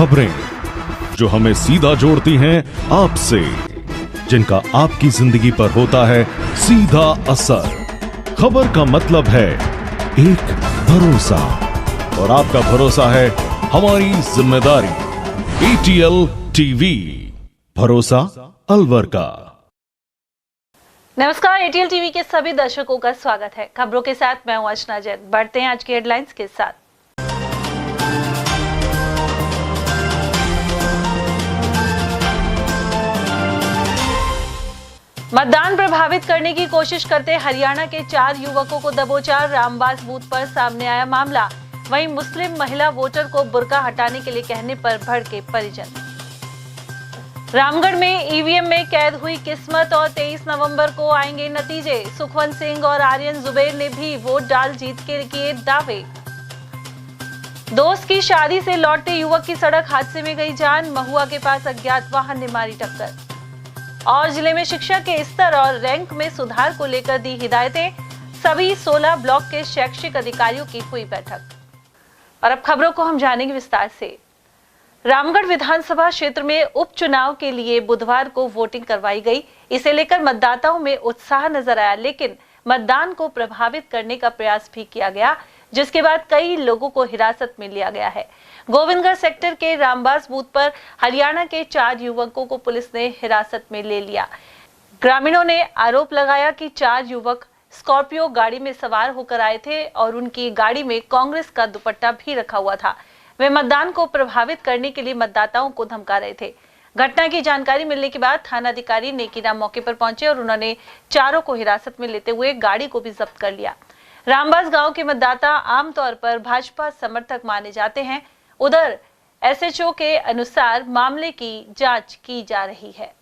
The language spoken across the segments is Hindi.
खबरें जो हमें सीधा जोड़ती हैं आपसे, जिनका आपकी जिंदगी पर होता है सीधा असर। खबर का मतलब है एक भरोसा, और आपका भरोसा है हमारी जिम्मेदारी। ATL टीवी, भरोसा अलवर का। नमस्कार, ATL टीवी के सभी दर्शकों का स्वागत है। खबरों के साथ मैं हूं अर्चना जैन। बढ़ते हैं आज की हेडलाइंस के साथ। मतदान प्रभावित करने की कोशिश करते हरियाणा के 4 युवकों को दबोचा। रामबास बूथ पर सामने आया मामला। वहीं मुस्लिम महिला वोटर को बुर्का हटाने के लिए कहने पर भड़के परिजन। रामगढ़ में ईवीएम में कैद हुई किस्मत और 23 नवंबर को आएंगे नतीजे। सुखवंत सिंह और आर्यन जुबेर ने भी वोट डाल जीत के किए दावे। दोस्त की शादी से लौटते युवक की सड़क हादसे में गई जान। महुआ के पास अज्ञात वाहन ने मारी टक्कर। और जिले में शिक्षा के स्तर और रैंक में सुधार को लेकर दी हिदायतें। सभी 16 ब्लॉक के शैक्षिक अधिकारियों की हुई बैठक। और अब खबरों को हम जानेंगे विस्तार से। रामगढ़ विधानसभा क्षेत्र में उपचुनाव के लिए बुधवार को वोटिंग करवाई गई। इसे लेकर मतदाताओं में उत्साह नजर आया, लेकिन मतदान को प्रभावित करने का प्रयास भी किया गया, जिसके बाद कई लोगों को हिरासत में लिया गया है। गोविंदगढ़ सेक्टर के रामबास बूथ पर हरियाणा के 4 युवकों को पुलिस ने हिरासत में ले लिया। ग्रामीणों ने आरोप लगाया कि 4 युवक स्कॉर्पियो गाड़ी में सवार होकर आए थे और उनकी गाड़ी में कांग्रेस का दुपट्टा भी रखा हुआ था। वे मतदान को प्रभावित करने के लिए मतदाताओं को धमका रहे थे। घटना की जानकारी मिलने के बाद थानाधिकारी नेकीराम मौके पर पहुंचे और उन्होंने चारों को हिरासत में लेते हुए गाड़ी को भी जब्त कर लिया। रामबास गांव के मतदाता आमतौर पर भाजपा समर्थक माने जाते हैं। उधर SHO के अनुसार मामले की जांच की जा रही है।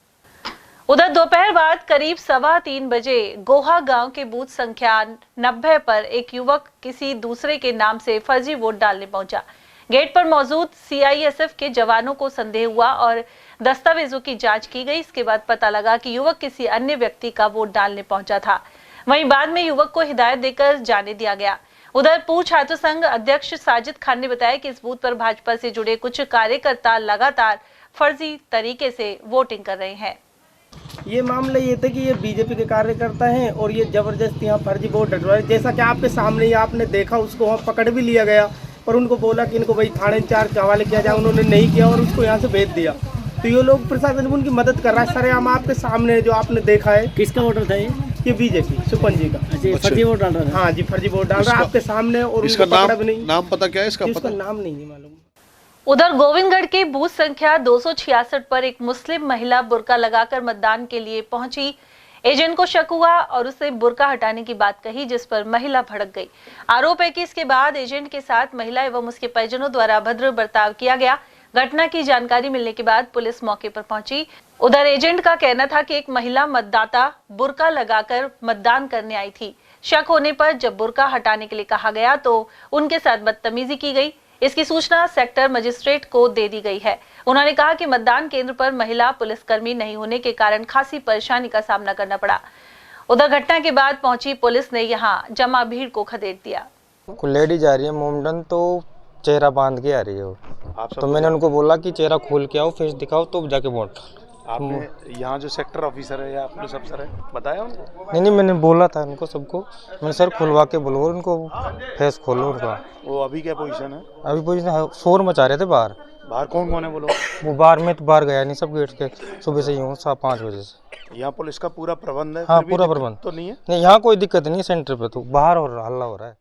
उधर दोपहर बाद करीब 2:15 बजे गोहा गांव के बूथ संख्या 90 पर एक युवक किसी दूसरे के नाम से फर्जी वोट डालने पहुंचा। गेट पर मौजूद CISF के जवानों को संदेह हुआ और दस्तावेजों की जांच की गई। इसके बाद पता लगा कि युवक किसी अन्य व्यक्ति का वोट डालने पहुंचा था। वहीं बाद में युवक को हिदायत देकर जाने दिया गया। उधर पूर्व छात्र संघ अध्यक्ष साजिद खान ने बताया कि इस बूथ पर भाजपा से जुड़े कुछ कार्यकर्ता लगातार फर्जी तरीके से वोटिंग कर रहे हैं। ये मामला ये था कि ये बीजेपी के कार्यकर्ता हैं और ये जबरदस्ती यहाँ फर्जी वोट डलवाए। जैसा कि आपके सामने ही आपने देखा, उसको वहाँ पकड़ भी लिया गया और उनको बोला कि इनको भाई थाने इंचार्ज के हवाले किया जाए। उन्होंने नहीं किया और उसको यहाँ से भेज दिया। तो ये लोग प्रशासन उनकी मदद कर रहा है। सरेआम आपके सामने जो आपने देखा है। किसका वोटर था ये बीजेपी सुपन जी का। फर्जी वोट डाल रहा था। हाँ जी, फर्जी वोट डाल रहा है आपके सामने। और इसका नाम नाम पता क्या है? इसका नाम नहीं है मालूम। उधर गोविंदगढ़ के बूथ संख्या 266 पर एक मुस्लिम महिला बुर्का लगाकर मतदान के लिए पहुंची। एजेंट को शक हुआ और उसे बुर्का हटाने की बात कही, जिस पर महिला भड़क गई। आरोप है कि इसके बाद एजेंट के साथ महिला एवं उसके परिजनों द्वारा अभद्र बर्ताव किया गया। घटना की जानकारी मिलने के बाद पुलिस मौके पर पहुंची। उधर एजेंट का कहना था कि एक महिला मतदाता बुर्का लगाकर मतदान करने आई थी। शक होने पर जब बुर्का हटाने के लिए कहा गया तो उनके साथ बदतमीजी की गई। इसकी सूचना सेक्टर मजिस्ट्रेट को दे दी गई है। उन्होंने कहा कि मतदान केंद्र पर महिला पुलिसकर्मी नहीं होने के कारण खासी परेशानी का सामना करना पड़ा। उधर घटना के बाद पहुंची पुलिस ने यहां जमा भीड़ को खदेड़ दिया। लेडी जा रही है मोमडन, तो चेहरा बांध के आ रही है वो। तो मैंने उनको बोला कि चेहरा खोल के आओ, फेस दिखाओ, तो जाके वोट। आपने यहाँ जो सेक्टर ऑफिसर है या पुलिस अफसर है बताया उनको? नहीं, मैंने बोला था उनको सबको। मैंने सर खुलवा के बोलो उनको, फेस खोलो उनका। वो अभी क्या पोजीशन है? अभी पोजीशन शोर मचा रहे थे बाहर। बाहर कौन कौन है बोलो? वो बाहर में तो बाहर गया नहीं, सब गेट के सुबह से ही हूँ 5 बजे से। यहाँ पुलिस का पूरा प्रबंध है? हाँ, पूरा प्रबंध तो नहीं है? नहीं, यहाँ कोई दिक्कत नहीं है। सेंटर पे तो बाहर और हल्ला हो रहा है।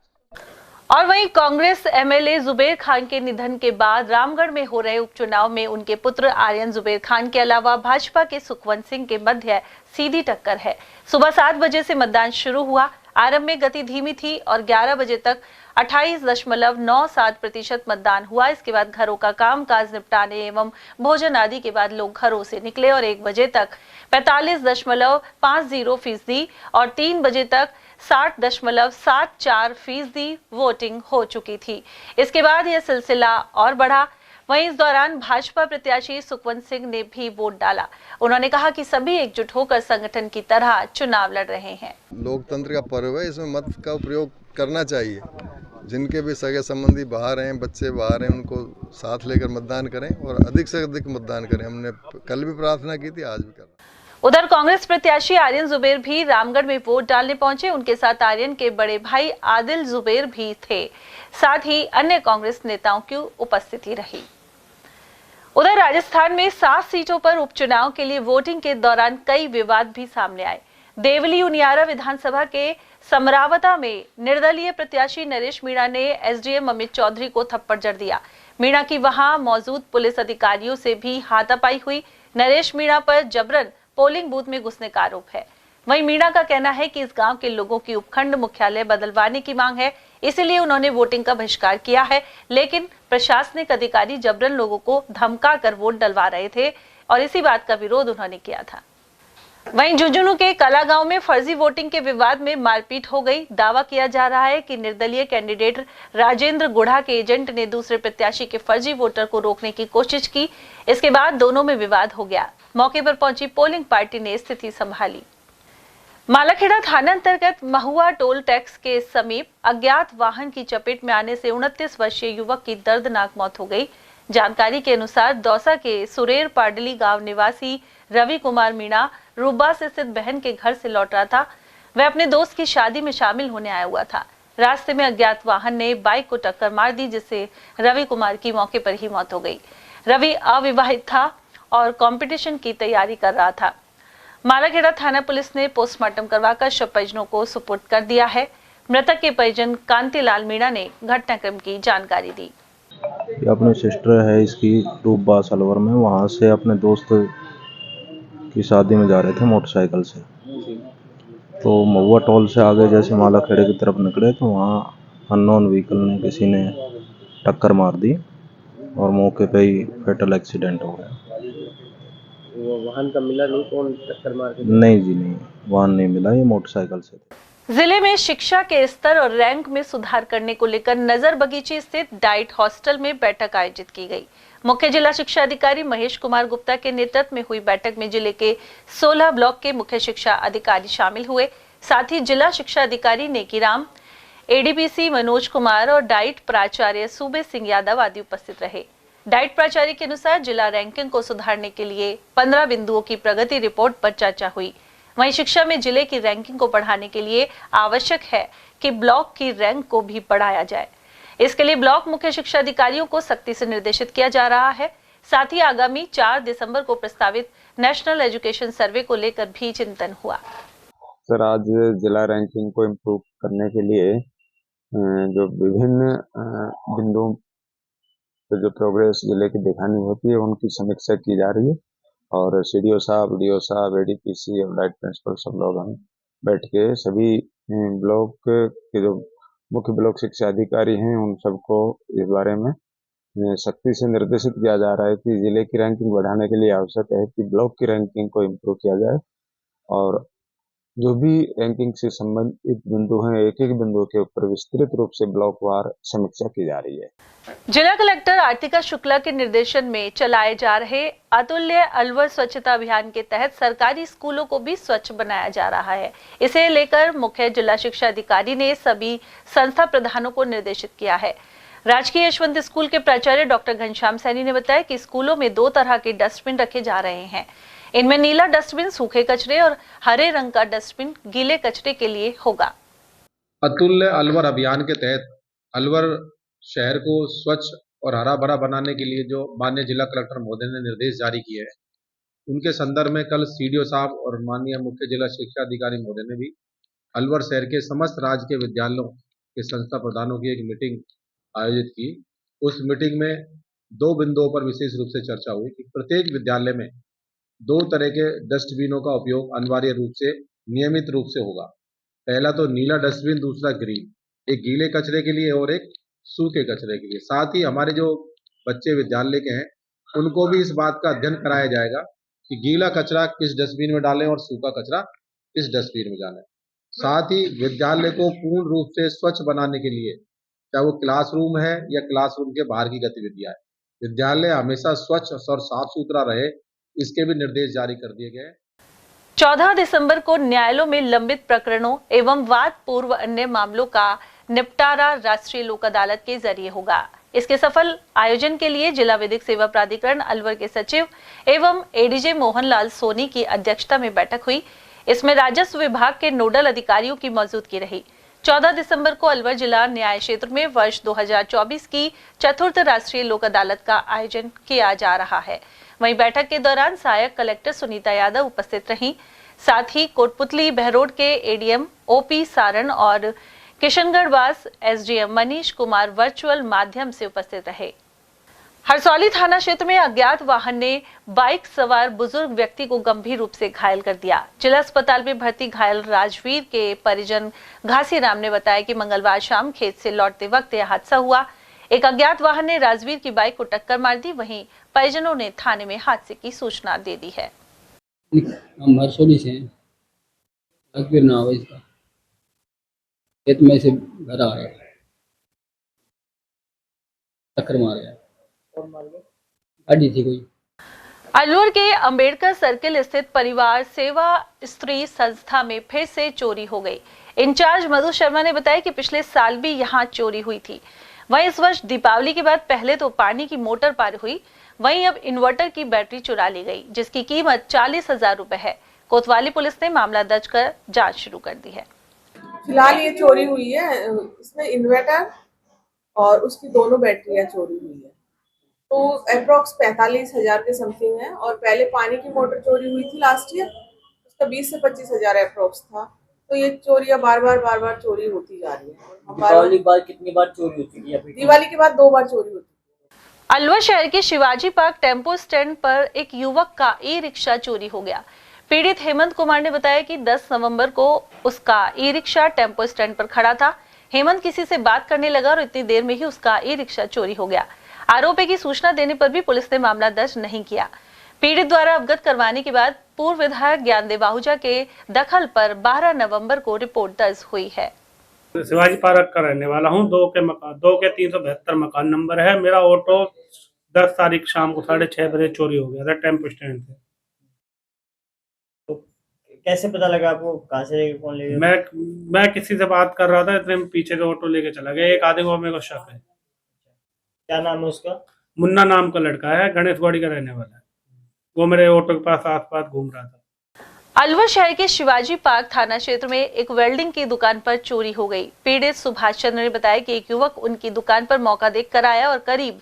और वहीं कांग्रेस MLA जुबेर खान के निधन के बाद रामगढ़ में हो रहे उपचुनाव में उनके पुत्र आर्यन जुबेर खान के अलावा भाजपा के सुखवंत सिंह के मध्य सीधी टक्कर है। सुबह 7 बजे से मतदान शुरू हुआ। आरंभ में गति धीमी थी और 11 बजे तक 28.97% मतदान हुआ। इसके बाद घरों का कामकाज निपटाने एवं भोजन आदि के बाद लोग घरों से निकले और 1 बजे तक 45.50% और 3 बजे तक 60.74% वोटिंग हो चुकी थी। इसके बाद यह सिलसिला और बढ़ा। वहीं इस दौरान भाजपा प्रत्याशी सुखवंत सिंह ने भी वोट डाला। उन्होंने कहा कि सभी एकजुट होकर संगठन की तरह चुनाव लड़ रहे हैं। लोकतंत्र का पर्व है, इसमें मत का प्रयोग करना चाहिए। जिनके भी सगे संबंधी बाहर हैं, बच्चे बाहर हैं, उनको साथ लेकर मतदान करें और अधिक से अधिक मतदान करें। हमने कल भी प्रार्थना की थी, आज भी कर रहे हैं। उधर कांग्रेस प्रत्याशी आर्यन जुबेर भी रामगढ़ में वोट डालने पहुंचे। उनके साथ आर्यन के बड़े भाई आदिल जुबेर भी थे। साथ ही अन्य कांग्रेस नेताओं की उपस्थिति रही। उधर राजस्थान में 7 सीटों पर उपचुनाव के लिए वोटिंग के दौरान कई विवाद भी सामने आए। देवली उनियारा विधानसभा के समरावता में निर्दलीय प्रत्याशी नरेश मीणा ने एसडीएम अमित चौधरी को थप्पड़ जड़ दिया। मीणा की वहां मौजूद पुलिस अधिकारियों से भी हाथापाई हुई। नरेश मीणा पर जबरन पोलिंग बूथ में घुसने का आरोप है। वहीं मीणा का कहना है कि इस गांव के लोगों की उपखंड मुख्यालय बदलवाने की मांग है, इसीलिए उन्होंने वोटिंग का बहिष्कार किया है। लेकिन प्रशासनिक अधिकारी जबरन लोगों को धमका कर वोट डलवा रहे थे और इसी बात का विरोध उन्होंने किया था। वहीं झुंझुनू के कला गांव में फर्जी वोटिंग के विवाद में मारपीट हो गई। दावा किया जा रहा है कि निर्दलीय कैंडिडेट राजेंद्र गुढ़ा के एजेंट ने दूसरे प्रत्याशी के फर्जी वोटर को रोकने की कोशिश की। इसके बाद दोनों में विवाद हो गया। मौके पर पहुंची पोलिंग पार्टी ने स्थिति संभाली। मालाखेड़ा थाना अंतर्गत महुआ टोल टैक्स के समीप अज्ञात वाहन की चपेट में आने से 29 वर्षीय युवक की दर्दनाक मौत हो गई। जानकारी के अनुसार दौसा के सुरेर पाडली गांव निवासी रवि कुमार मीणा रूबा से स्थित बहन के घर से लौट रहा था। वह अपने दोस्त की शादी में शामिल होने आया हुआ था। रास्ते में अज्ञात वाहन ने बाइक को टक्कर मार दी, जिससे रवि कुमार की मौके पर ही मौत हो गई। रवि अविवाहित था और कंपटीशन की तैयारी कर रहा था। मालाखेड़ा थाना पुलिस ने पोस्टमार्टम करवाकर शव परिजनों को सुपुर्द कर दिया है। मृतक के परिजन कांतिलाल मीणा ने घटनाक्रम की जानकारी दी। ये अपनी सिस्टर है इसकी रूबा सलवर में, वहाँ से अपने दोस्त की शादी में जा रहे थे मोटरसाइकिल से। तो महुआ टोल से आगे जैसे मालाखेड़े की तरफ निकले तो वहाँ अननोन व्हीकल ने किसी ने टक्कर मार दी और मौके पे ही फेटल एक्सीडेंट हो गया। वो वाहन का मिला नहीं, कौन टक्कर मार के? नहीं जी नहीं, वाहन नहीं मिला, ये मोटरसाइकिल से थे। जिले में शिक्षा के स्तर और रैंक में सुधार करने को लेकर नजर बगीची स्थित डाइट हॉस्टल में बैठक आयोजित की गई। मुख्य जिला शिक्षा अधिकारी महेश कुमार गुप्ता के नेतृत्व में हुई बैठक में जिले के 16 ब्लॉक के मुख्य शिक्षा अधिकारी शामिल हुए। साथ ही जिला शिक्षा अधिकारी नेकीराम, एडीपीसी मनोज कुमार और डाइट प्राचार्य सूबे सिंह यादव आदि उपस्थित रहे। डाइट प्राचार्य के अनुसार जिला रैंकिंग को सुधारने के लिए 15 बिंदुओं की प्रगति रिपोर्ट पर चर्चा हुई। वहीं शिक्षा में जिले की रैंकिंग को बढ़ाने के लिए आवश्यक है कि ब्लॉक की रैंक को भी बढ़ाया जाए। इसके लिए ब्लॉक मुख्य शिक्षा अधिकारियों को सख्ती से निर्देशित किया जा रहा है। साथ ही आगामी 4 दिसंबर को प्रस्तावित नेशनल एजुकेशन सर्वे को लेकर भी चिंतन हुआ। सर, आज जिला रैंकिंग को इम्प्रूव करने के लिए जो विभिन्न बिंदुओं पर जो प्रोग्रेस जिले की दिखानी होती है उनकी समीक्षा की जा रही है और सीडीओ साहब, डीओ साहब, एडीपीसी और डाइट प्रिंसिपल सब लोग हम बैठ के सभी ब्लॉक के जो मुख्य ब्लॉक शिक्षा अधिकारी हैं उन सबको इस बारे में सख्ती से निर्देशित किया जा रहा है कि जिले की रैंकिंग बढ़ाने के लिए आवश्यक है कि ब्लॉक की रैंकिंग को इम्प्रूव किया जाए और जो भी रैंकिंग से संबंधित बिंदु हैं एक एक बिंदु के ऊपर विस्तृत रूप से ब्लॉकवार समीक्षा की जा रही है। जिला कलेक्टर आर्तिका शुक्ला के निर्देशन में चलाए जा रहे अतुल्य अलवर स्वच्छता अभियान के तहत सरकारी स्कूलों को भी स्वच्छ बनाया जा रहा है। इसे लेकर मुख्य जिला शिक्षा अधिकारी ने सभी संस्था प्रधानों को निर्देशित किया है। राजकीय यशवंत स्कूल के प्राचार्य डॉक्टर घनश्याम सैनी ने बताया कि स्कूलों में 2 तरह के डस्टबिन रखे जा रहे हैं। इनमें नीला डस्टबिन सूखे कचरे और हरे रंग का डस्टबिन गीले कचरे के लिए होगा। अतुल्य अलवर अभियान के तहत अलवर शहर को स्वच्छ और हरा भरा बनाने के लिए जो माननीय जिला कलेक्टर महोदय ने निर्देश जारी किए हैं उनके संदर्भ में कल सीडीओ साहब और माननीय मुख्य जिला शिक्षा अधिकारी महोदय ने भी अलवर शहर के समस्त राज्य के विद्यालयों के संस्था प्रधानों की एक मीटिंग आयोजित की। उस मीटिंग में 2 बिंदुओं पर विशेष रूप से चर्चा हुई कि प्रत्येक विद्यालय में 2 तरह के डस्टबिनों का उपयोग अनिवार्य रूप से नियमित रूप से होगा। पहला तो नीला डस्टबिन, दूसरा ग्रीन, एक गीले कचरे के लिए और एक सूखे कचरे के लिए। साथ ही हमारे जो बच्चे विद्यालय के हैं उनको भी इस बात का अध्ययन कराया जाएगा कि गीला कचरा किस डस्टबिन में डालें और सूखा कचरा किस डस्टबिन में डालें। साथ ही विद्यालय को पूर्ण रूप से स्वच्छ बनाने के लिए चाहे वो क्लासरूम है या क्लासरूम के बाहर की गतिविधियां है, विद्यालय हमेशा स्वच्छ और साफ सुथरा रहे, इसके भी निर्देश जारी कर दिए गए। 14 दिसंबर को न्यायालयों में लंबित प्रकरणों एवं वाद पूर्व अन्य मामलों का निपटारा राष्ट्रीय लोक अदालत के जरिए होगा। इसके सफल आयोजन के लिए जिला विधिक सेवा प्राधिकरण अलवर के सचिव एवं एडीजे मोहनलाल सोनी की अध्यक्षता में बैठक हुई। इसमें राजस्व विभाग के नोडल अधिकारियों की मौजूदगी रही। 14 दिसंबर को अलवर जिला न्याय क्षेत्र में वर्ष 2024 की चतुर्थ राष्ट्रीय लोक अदालत का आयोजन किया जा रहा है। वहीं बैठक के दौरान सहायक कलेक्टर सुनीता यादव उपस्थित रहीं। साथ ही कोटपुतली बहरोड के एडीएम ओपी सारण और किशनगढ़वास एसडीएम मनीष कुमार वर्चुअल माध्यम से उपस्थित रहे। हरसौली थाना क्षेत्र में अज्ञात वाहन ने बाइक सवार बुजुर्ग व्यक्ति को गंभीर रूप से घायल कर दिया। जिला अस्पताल में भर्ती घायल राजवीर के परिजन घासीराम ने बताया कि मंगलवार शाम खेत से लौटते वक्त यह हादसा हुआ। एक अज्ञात वाहन ने राजवीर की बाइक को टक्कर मार दी। वहीं परिजनों ने थाने में हादसे की सूचना दे दी है। हम हरसौली से राजवीर नाम है इसका, खेत में से घर आ रहा है, टक्कर मार गया। गाड़ी थी कोई। अलवर के अंबेडकर सर्किल स्थित परिवार सेवा स्त्री संस्था में फिर से चोरी हो गई। इंचार्ज मधु शर्मा ने बताया कि पिछले साल भी यहां चोरी हुई थी। वहीं इस वर्ष दीपावली के बाद पहले तो पानी की मोटर पार हुई, वहीं अब इन्वर्टर की बैटरी चुरा ली गई, जिसकी कीमत 40,000 रुपए है। कोतवाली पुलिस ने मामला दर्ज कर जांच शुरू कर दी है। फिलहाल ये चोरी हुई है, इसमें इन्वर्टर और उसकी दोनों बैटरियां चोरी हुई है, तो अप्रोक्स 45,000 के समथिंग है। और पहले पानी की मोटर चोरी हुई थी लास्ट ईयर, उसका 20 से 25,000 अप्रोक्स था। तो ये चोरियां बार बार चोरी होती जा रही है। दिवाली के बाद कितनी बार चोरी होती है? दिवाली के बाद 2 बार चोरी होती है। अलवर शहर के शिवाजी पार्क टेम्पो स्टैंड पर एक युवक का ई रिक्शा चोरी हो गया। पीड़ित हेमंत कुमार ने बताया कि 10 नवंबर को उसका ई रिक्शा टेम्पो स्टैंड पर खड़ा था। हेमंत किसी से बात करने लगा और इतनी देर में ही उसका ई रिक्शा चोरी हो गया। आरोपी की सूचना देने पर भी पुलिस ने मामला दर्ज नहीं किया। पीड़ित द्वारा अवगत करवाने के बाद पूर्व विधायक ज्ञानदेव आहूजा के दखल पर 12 नवंबर को रिपोर्ट दर्ज हुई है। शिवाजी पार्क का रहने वाला हूँ। 2 के 372 मकान नंबर है। मेरा ऑटो 10 तारीख शाम को 6:30 बजे चोरी हो गया था टेम्पो स्टैंड से। तो कैसे पता लगा आपको? कहाँ से कौन ले गया? मैं किसी से बात कर रहा था, इतने में पीछे से ऑटो लेके चला गया। एक आदमी को मेरे को शक है। क्या नाम है उसका? मुन्ना नाम का लड़का है, गणेशवाड़ी का रहने वाला है। वो मेरे ऑटो के पास आसपास घूम रहा था। अलवर शहर के शिवाजी पार्क थाना क्षेत्र में एक वेल्डिंग की दुकान पर चोरी हो गई। पीड़ित सुभाष चंद्र ने बताया कि एक युवक उनकी दुकान पर मौका देखकर आया और करीब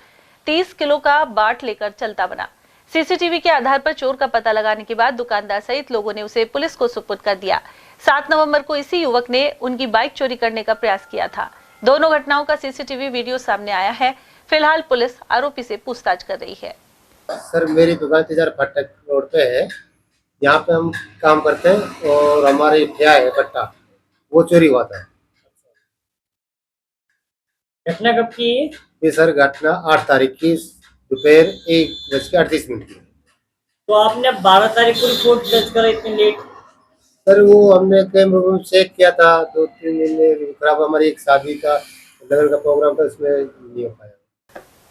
30 किलो का बाट लेकर चलता बना। सीसीटीवी के आधार पर चोर का पता लगाने के बाद दुकानदार सहित लोगों ने उसे पुलिस को सुपुर्द कर दिया। 7 नवंबर को इसी युवक ने उनकी बाइक चोरी करने का प्रयास किया था। दोनों घटनाओं का सीसीटीवी वीडियो सामने आया है। फिलहाल पुलिस आरोपी से पूछताछ कर रही है। सर, मेरी दुकान तेजार फाटक रोड पे है, यहाँ पे हम काम करते हैं और हमारे ठिया है पट्टा, वो चोरी हुआ था। घटना कब की? ये सर घटना 8 तारीख की दोपहर 1:38 की। तो आपने 12 तारीख को रिपोर्ट दर्ज करा इतनी लेट? सर वो हमने कैमरे में चेक किया था, 2-3 दिन खराब, हमारी एक शादी का लगन का प्रोग्राम था, उसमें नहीं हो पाया।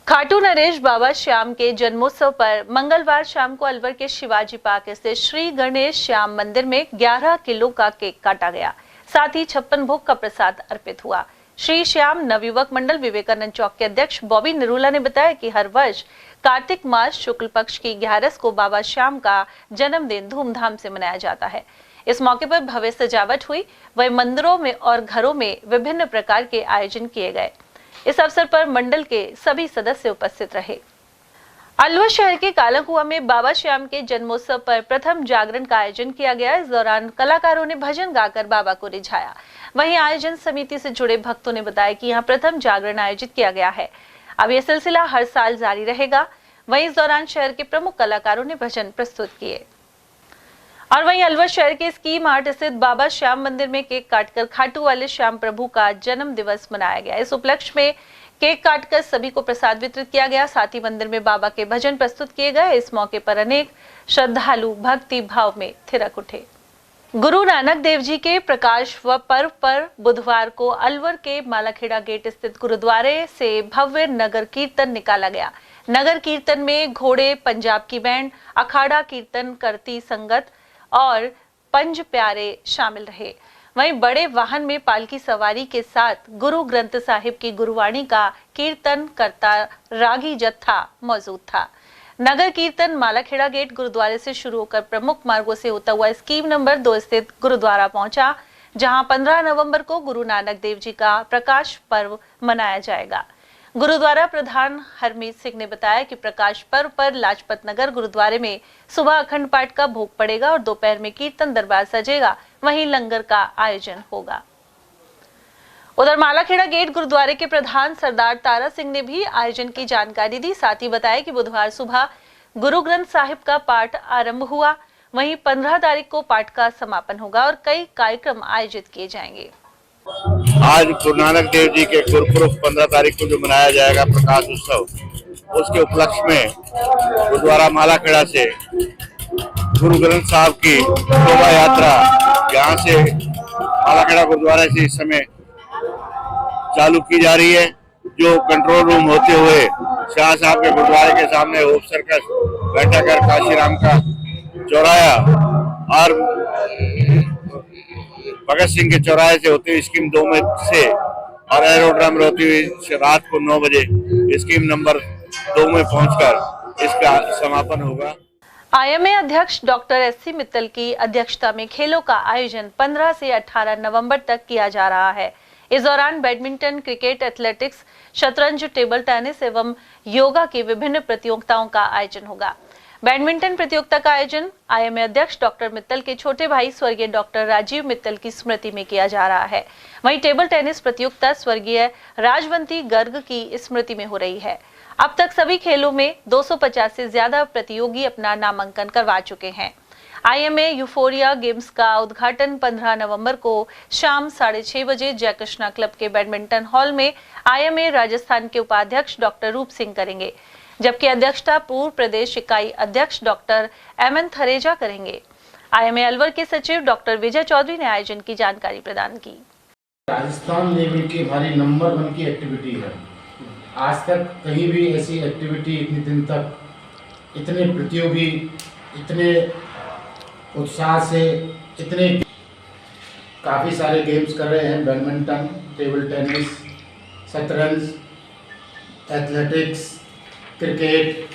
खाटू नरेश बाबा श्याम के जन्मोत्सव पर मंगलवार शाम को अलवर के शिवाजी पार्क स्थित श्री गणेश श्याम मंदिर में 11 किलो का केक काटा गया। साथ ही 56 भोग का प्रसाद अर्पित हुआ। श्री श्याम नवयुवक मंडल विवेकानंद चौक के अध्यक्ष बॉबी निरूला ने बताया कि हर वर्ष कार्तिक मास शुक्ल पक्ष की 11 को बाबा श्याम का जन्मदिन धूमधाम से मनाया जाता है। इस मौके पर भव्य सजावट हुई। वहीं मंदिरों में और घरों में विभिन्न प्रकार के आयोजन किए गए। इस अवसर पर मंडल के सभी सदस्य उपस्थित रहे। अलवर शहर के कालाकुआ में बाबा श्याम के जन्मोत्सव पर प्रथम जागरण का आयोजन किया गया। इस दौरान कलाकारों ने भजन गाकर बाबा को रिझाया। वहीं आयोजन समिति से जुड़े भक्तों ने बताया कि यहां प्रथम जागरण आयोजित किया गया है। अब यह सिलसिला हर साल जारी रहेगा। वहीं इस दौरान शहर के प्रमुख कलाकारों ने भजन प्रस्तुत किए। और वहीं अलवर शहर के स्की मार्ट स्थित बाबा श्याम मंदिर में केक काटकर खाटू वाले श्याम प्रभु का जन्म दिवस मनाया गया। इस उपलक्ष्य में केक काटकर सभी को प्रसाद वितरित किया गया। साथ ही मंदिर में बाबा के भजन प्रस्तुत किए गए। इस मौके पर अनेक श्रद्धालु भक्ति भाव में थिरक उठे। गुरु नानक देव जी के प्रकाश व पर्व पर बुधवार को अलवर के मालाखेड़ा गेट स्थित गुरुद्वारे से भव्य नगर कीर्तन निकाला गया। नगर कीर्तन में घोड़े, पंजाब की बैंड, अखाड़ा कीर्तन करती संगत और पंज प्यारे शामिल रहे। वहीं बड़े वाहन में पालकी सवारी के साथ गुरु ग्रंथ साहिब की गुरुवाणी का कीर्तन करता रागी जत्था मौजूद था। नगर कीर्तन मालाखेड़ा गेट गुरुद्वारे से शुरू होकर प्रमुख मार्गों से होता हुआ स्कीम नंबर 2 स्थित गुरुद्वारा पहुंचा, जहां 15 नवंबर को गुरु नानक देव जी का प्रकाश पर्व मनाया जाएगा। गुरुद्वारा प्रधान हरमीत सिंह ने बताया कि प्रकाश पर्व पर लाजपत नगर गुरुद्वारे में सुबह अखंड पाठ का भोग पड़ेगा और दोपहर में कीर्तन दरबार सजेगा, वहीं लंगर का आयोजन होगा। उधर मालाखेड़ा गेट गुरुद्वारे के प्रधान सरदार तारा सिंह ने भी आयोजन की जानकारी दी। साथ ही बताया कि बुधवार सुबह गुरु ग्रंथ साहिब का पाठ आरंभ हुआ, वहीं 15 तारीख को पाठ का समापन होगा और कई कार्यक्रम आयोजित किए जाएंगे। आज गुरु नानक देव जी के गुरुपुरब 15 तारीख को जो मनाया जाएगा प्रकाश उत्सव, उसके उपलक्ष्य में गुरुद्वारा मालाखेड़ा से गुरु ग्रंथ साहब की शोभा यात्रा यहाँ से मालाखेड़ा गुरुद्वारे से इस समय चालू की जा रही है, जो कंट्रोल रूम होते हुए शाह साहब के गुरुद्वारे के सामने होप सर्कस, घंटाघर, काशीराम का चौराया और भगत सिंह के चौराहे से होती हुई स्कीम 2 में से और एरोड्रम में होती हुई रात को 9 बजे स्कीम नंबर 2 में पहुंचकर इसका समापन होगा। आईएमए अध्यक्ष डॉक्टर एससी मित्तल की अध्यक्षता में खेलों का आयोजन 15 से 18 नवंबर तक किया जा रहा है। इस दौरान बैडमिंटन, क्रिकेट, एथलेटिक्स, शतरंज, टेबल टेनिस एवं योगा की विभिन्न प्रतियोगिताओं का आयोजन होगा। बैडमिंटन प्रतियोगिता का आयोजन आईएमए अध्यक्ष डॉक्टर मित्तल के छोटे भाई स्वर्गीय डॉक्टर राजीव मित्तल की स्मृति में किया जा रहा है। वहीं टेबल टेनिस प्रतियोगिता स्वर्गीय राजवंती गर्ग की स्मृति में हो रही है। अब तक सभी खेलों में 250 से ज्यादा प्रतियोगी अपना नामांकन करवा चुके हैं। आईएमए यूफोरिया गेम्स का उद्घाटन 15 नवंबर को शाम 6:30 बजे जयकृष्णा क्लब के बैडमिंटन हॉल में आईएमए राजस्थान के उपाध्यक्ष डॉक्टर रूप सिंह करेंगे, जबकि अध्यक्षता पूर्व प्रदेश इकाई अध्यक्ष डॉक्टर एमएन थरेजा करेंगे। आईएमए अलवर के सचिव डॉक्टर विजय चौधरी ने आयोजन की जानकारी प्रदान की। राजस्थान लेवल की हमारी नंबर 1 की एक्टिविटी है। आज तक कहीं भी ऐसी एक्टिविटी इतने दिन तक इतने प्रतियोगी इतने उत्साह से इतने काफ़ी सारे गेम्स कर रहे हैं। बैडमिंटन, टेबल टेनिस, शतरंज, एथलेटिक्स, क्रिकेट।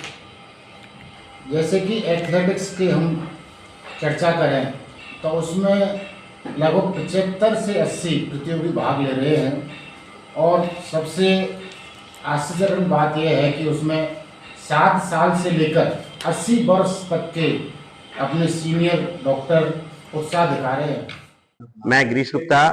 जैसे कि एथलेटिक्स की हम चर्चा करें तो उसमें लगभग 75 से 80 प्रतियोगी भाग ले रहे हैं और सबसे आश्चर्यजनक बात यह है कि उसमें 7 साल से लेकर 80 वर्ष तक के अपने सीनियर डॉक्टर उत्साह दिखा रहे हैं। मैं गिरीश गुप्ता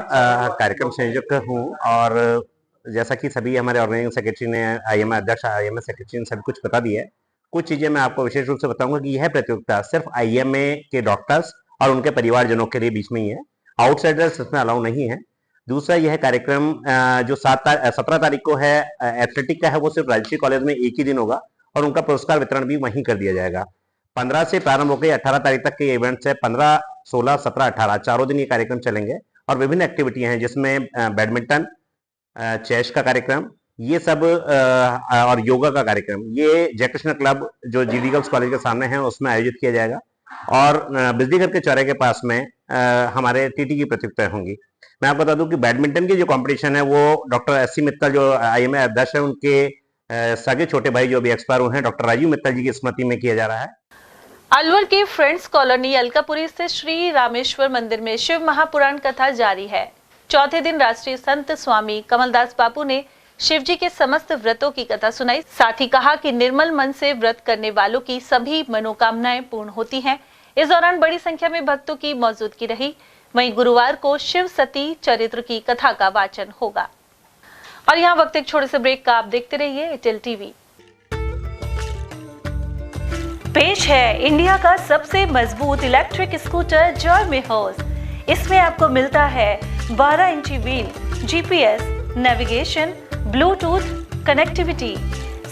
कार्यक्रम संयोजक हूँ और जैसा कि सभी हमारे ऑर्गेनाइजिंग सेक्रेटरी ने, आईएमए अध्यक्ष, आईएमए सेक्रेटरी ने सब कुछ बता दिया है। कुछ चीज़ें मैं आपको विशेष रूप से बताऊंगा कि यह प्रतियोगिता सिर्फ आईएमए के डॉक्टर्स और उनके परिवारजनों के लिए बीच में ही है, आउटसाइडर्स इसमें अलाउ नहीं है। दूसरा, यह कार्यक्रम जो 17 तारीख को है एथलेटिक का है, वो सिर्फ राजश्री कॉलेज में एक ही दिन होगा और उनका पुरस्कार वितरण भी वहीं कर दिया जाएगा। 15 से प्रारंभ होकर 18 तारीख तक के इवेंट्स है। 15, 16, 17, 18 चारों दिन ये कार्यक्रम चलेंगे और विभिन्न एक्टिविटियां हैं जिसमें बैडमिंटन, चेस का कार्यक्रम, ये सब और योगा का कार्यक्रम ये जयकृष्ण क्लब जो जीडी गर्ल्स कॉलेज के सामने है उसमें आयोजित किया जाएगा और बिजलीघर के चौराहे के पास में हमारे टीटी की प्रतियोगिताएं होंगी। मैं आपको बता दूं कि बैडमिंटन की जो कंपटीशन है वो डॉक्टर एससी मित्तल जो आईएमए अध्यक्ष है उनके सगे छोटे भाई जो अभी एक्सपायर हुए हैं डॉक्टर राजीव मित्तल जी की स्मृति में किया जा रहा है। अलवर के फ्रेंड्स कॉलोनी अलकापुरी स्थित श्री रामेश्वर मंदिर में शिव महापुराण कथा जारी है। चौथे दिन राष्ट्रीय संत स्वामी कमलदास बापू ने शिव जी के समस्त व्रतों की कथा सुनाई। साथ ही कहा कि निर्मल मन से व्रत करने वालों की सभी मनोकामनाएं पूर्ण होती हैं। इस दौरान बड़ी संख्या में भक्तों की मौजूदगी रही। वहीं गुरुवार को शिव सती चरित्र की कथा का वाचन होगा। और यहाँ वक्त एक छोटे से ब्रेक का, आप देखते रहिए एयरटेल टीवी। पेश है इंडिया का सबसे मजबूत इलेक्ट्रिक स्कूटर जॉय हॉर्स। इसमें आपको मिलता है 12 इंची wheel, GPS, navigation, Bluetooth connectivity,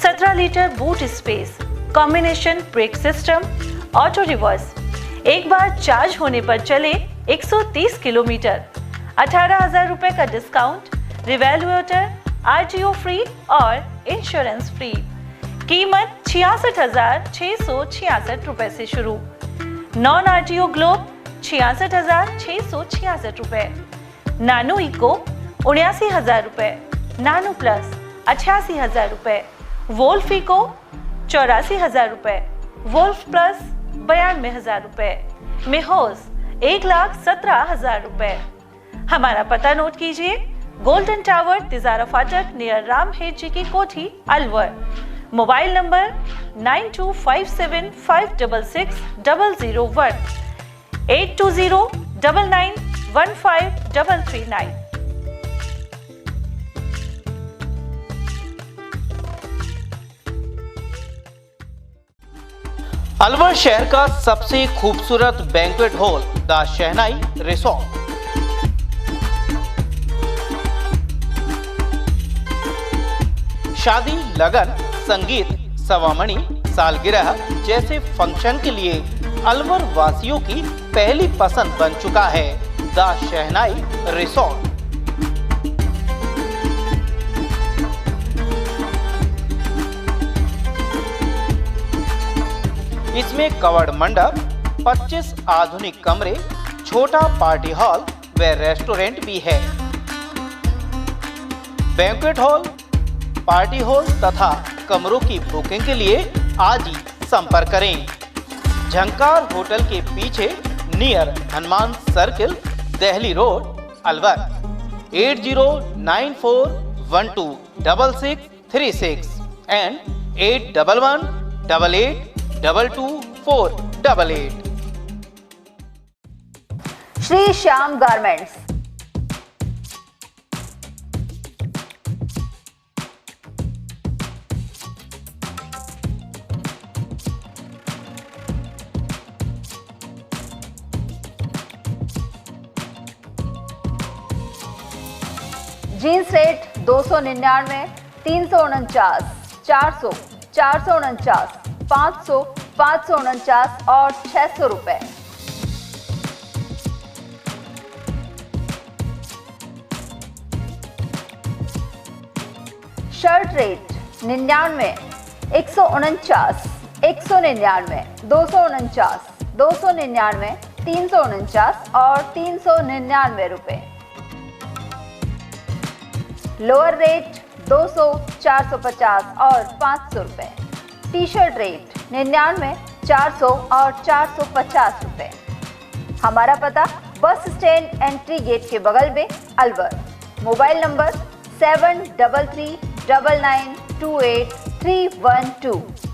17 litre boot space, combination brake system, auto reverse, एक बार चार्ज होने पर चले 130 किलोमीटर, 18,000 रुपए का डिस्काउंट, रिवैल्यूएटर, आरटीओ फ्री और इंश्योरेंस फ्री। कीमत 66,666 रुपए से शुरू। नॉन आरटीओ ग्लोब 66,666 रुपए। नानो इको 79,000 रुपए, नानो प्लस 88,000 रुपए, वोल्फ इको 84,000 रुपए, वोल्फ प्लस 92,000 रुपए, मेहोज 1,17,000 रुपए। हमारा पता नोट कीजिए, गोल्डन टावर, तिजारा फाटक, नियर राम हेड जी की कोठी, अलवर। Mobile number 9257566001, 8209915339। अलवर शहर का सबसे खूबसूरत banquet hall the shehnai resort. शादी, लगन, संगीत, सवामणी, सालगिरह जैसे फंक्शन के लिए अलवर वासियों की पहली पसंद बन चुका है द शहनाई रिसोर्ट। इसमें कवर्ड मंडप, 25 आधुनिक कमरे, छोटा पार्टी हॉल व रेस्टोरेंट भी है। बैंक्वेट हॉल, पार्टी हॉल तथा कमरों की बुकिंग के लिए आज ही संपर्क करें। झंकार होटल के पीछे near Hanuman circle, Delhi road, Alwar. 8094126636 and 8111882248। Shri Shyam garments, jeans rate 299, 349, 400, 449, 500, 549 और 600 रुपए। शर्ट रेट 99, 149, 199, 249, 299, 349 और 399 रुपए। लोअर रेट 200, 450 और 500 रुपए। टी शर्ट रेट 99, 400 और 450 रुपए। हमारा पता बस स्टैंड एंट्री गेट के बगल में, Alwar. Mobile number 73339928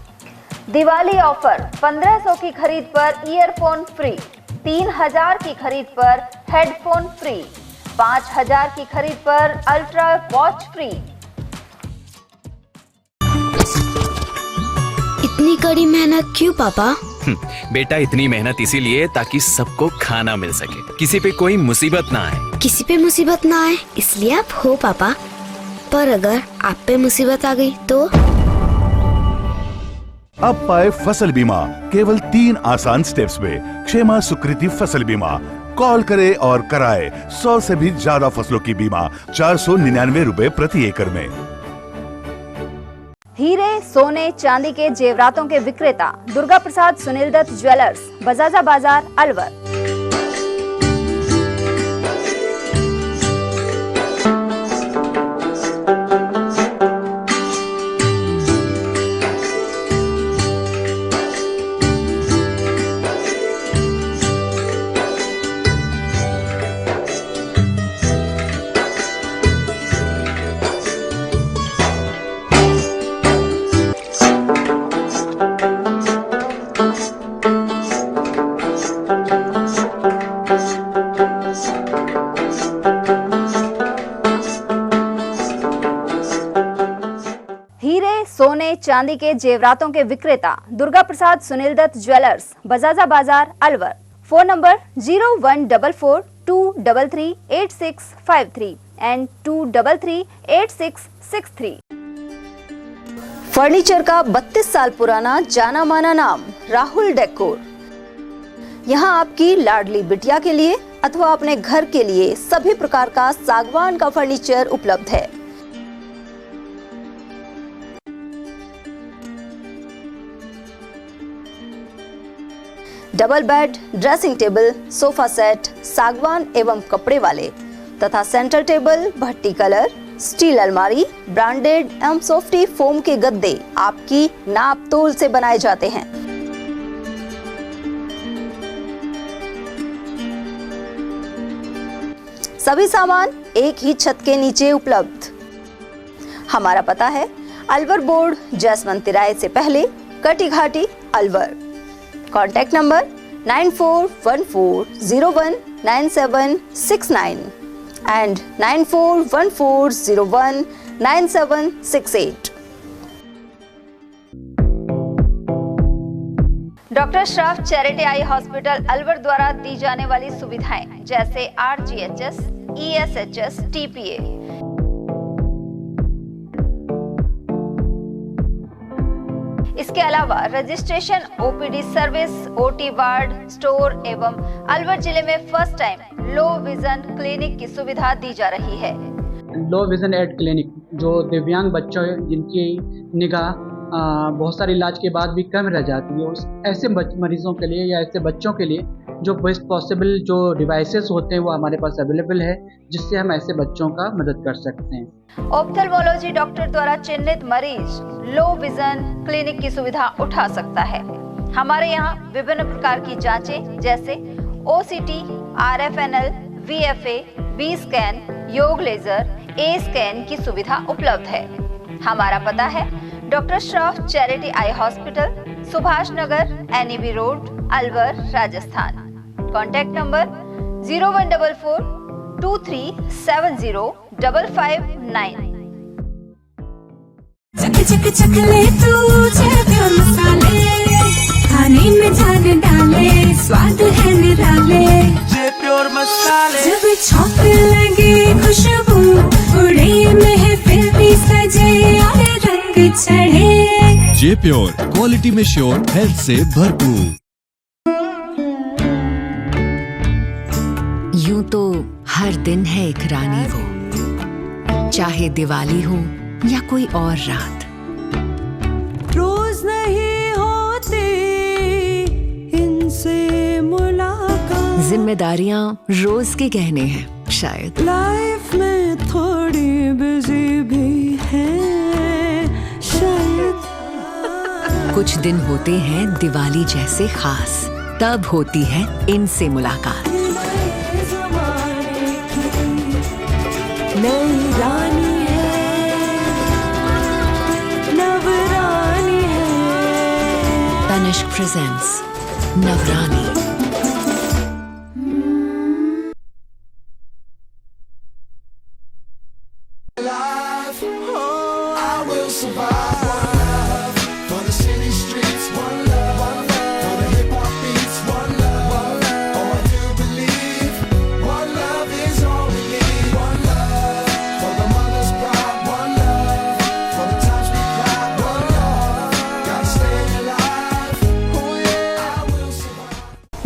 Diwali offer 1500 की खरीद पर ईयरफोन फ्री, 3000 की खरीद पर हेडफोन फ्री, 5000 की खरीद पर अल्ट्रा वॉच फ्री। इतनी कड़ी मेहनत क्यों पापा? बेटा, इतनी मेहनत इसीलिए ताकि सबको खाना मिल सके, किसी पे कोई मुसीबत ना आए। किसी पे मुसीबत ना आए इसलिए आप हो पापा, पर अगर आप पे मुसीबत आ गई तो? अब पाए फसल बीमा केवल 3 आसान स्टेप्स में। क्षेमा सुकृति फसल बीमा। कॉल करे और कराए 100 से भी ज्यादा फसलों की बीमा 499 रुपए प्रति एकड़ में। हीरे, सोने, चांदी के जेवरातों के विक्रेता दुर्गा प्रसाद सुनील दत्त ज्वेलर्स, बजाजा बाजार, अलवर। सोने चांदी के जेवरातों के विक्रेता दुर्गा प्रसाद सुनील दत्त ज्वेलर्स, बजाजा बाजार, Alwar. Phone number 0144233863 and 2338663। Furniture का 32 साल पुराना जाना माना नाम राहुल डेकोर। यहाँ आपकी लाडली बिटिया के लिए अथवा अपने घर के लिए सभी प्रकार का सागवान का फर्नीचर उपलब्ध है। Double bed, dressing table, sofa set, सागवान एवं कपड़े वाले, तथा सेंटर टेबल, भट्टी कलर, स्टील अलमारी, ब्रांडेड एवं सॉफ्टी फोम के गद्दे आपकी नाप तोल से बनाए जाते हैं। सभी सामान एक ही छत के नीचे उपलब्ध। हमारा पता है अलवर बोर्ड, जसवंत तिराहे से पहले, कटी घाटी, Alwar. Contact number 9414019769 and 9414019768। Doctor Shroff charity eye hospital Alwar द्वारा दी जाने वाली सुविधाएं जैसे RGHS, ESHS, TPA, इसके अलावा registration, OPD service, OT ward, store एवं अलवर जिले में first time low vision clinic की सुविधा दी जा रही है। लो विजन एड क्लिनिक जो दिव्यांग बच्चों जिनकी निगाह बहुत सारे इलाज के बाद भी कम रह जाती है, ऐसे मरीजों के लिए या ऐसे बच्चों के लिए जो बेस्ट पॉसिबल जो डिवाइसेस होते हैं वो हमारे पास अवेलेबल है, जिससे हम ऐसे बच्चों का मदद कर सकते हैं। ऑप्थेल्मोलॉजी डॉक्टर द्वारा चिन्हित मरीज लो विजन क्लिनिक की सुविधा उठा सकता है। हमारे यहाँ विभिन्न प्रकार की जांचें जैसे OCT, RFNL, VFA, B scan, YAG laser, A scan की सुविधा उपलब्ध है। हमारा पता है doctor Shroff charity eye hospital, Subhash Nagar, NEB road, Alwar, Rajasthan. Contact number 014423705559। चक चक चक ले तू चैंपियन मसाले, खाने में जान डाले, स्वाद है निराले। चैंपियन मसाले जब छौंकने लगे खुशबू, उड़े महफिल भी सजे और रंग चढ़े। जे प्योर, क्वालिटी में श्योर, हेल्थ से भरपूर। यूं तो हर दिन है एक रानी वो, चाहे दिवाली हो या कोई और रात। रोज नहीं होती इनसे मुलाकात, जिम्मेदारियां रोज के गहने हैं शायद। लाइफ में थोड़ी बिजी भी है शायद। कुछ दिन होते हैं दिवाली जैसे खास, तब होती है इनसे मुलाकात। नई रानी है, नवरानी है। Tanishq presents Navrani.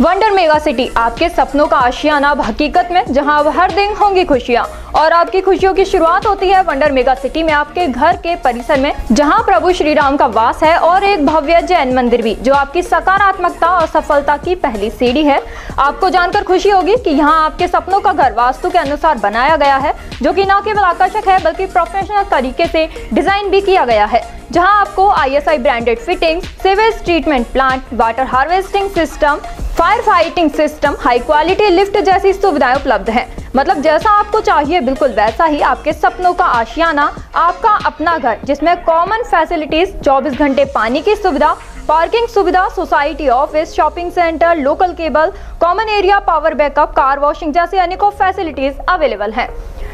Wonder mega city, आपके सपनों का आशियाना अब हकीकत में, जहां अब हर दिन होंगी खुशियां। और आपकी खुशियों की शुरुआत होती है वंडर मेगा सिटी में, आपके घर के परिसर में, जहां प्रभु श्री राम का वास है और एक भव्य जैन मंदिर भी, जो आपकी सकारात्मकता और सफलता की पहली सीढ़ी है। आपको जानकर खुशी होगी कि यहाँ आपके सपनों का घर वास्तु के अनुसार बनाया गया है, जो कि न केवल आकर्षक है बल्कि प्रोफेशनल तरीके से डिजाइन भी किया गया है, जहां आपको ISI branded fitting, sewage treatment plant, water harvesting system, fire fighting system, high quality lift जैसी सुविधाएं उपलब्ध हैं। मतलब जैसा आपको चाहिए बिल्कुल वैसा ही आपके सपनों का आशियाना, आपका अपना घर, जिसमें कॉमन फैसिलिटीज, 24 घंटे पानी की सुविधा, पार्किंग सुविधा, society, office, shopping centre, local cable, common area, power backup, car washing जैसी अनेकों फैसिलिटीज अवेलेबल हैं।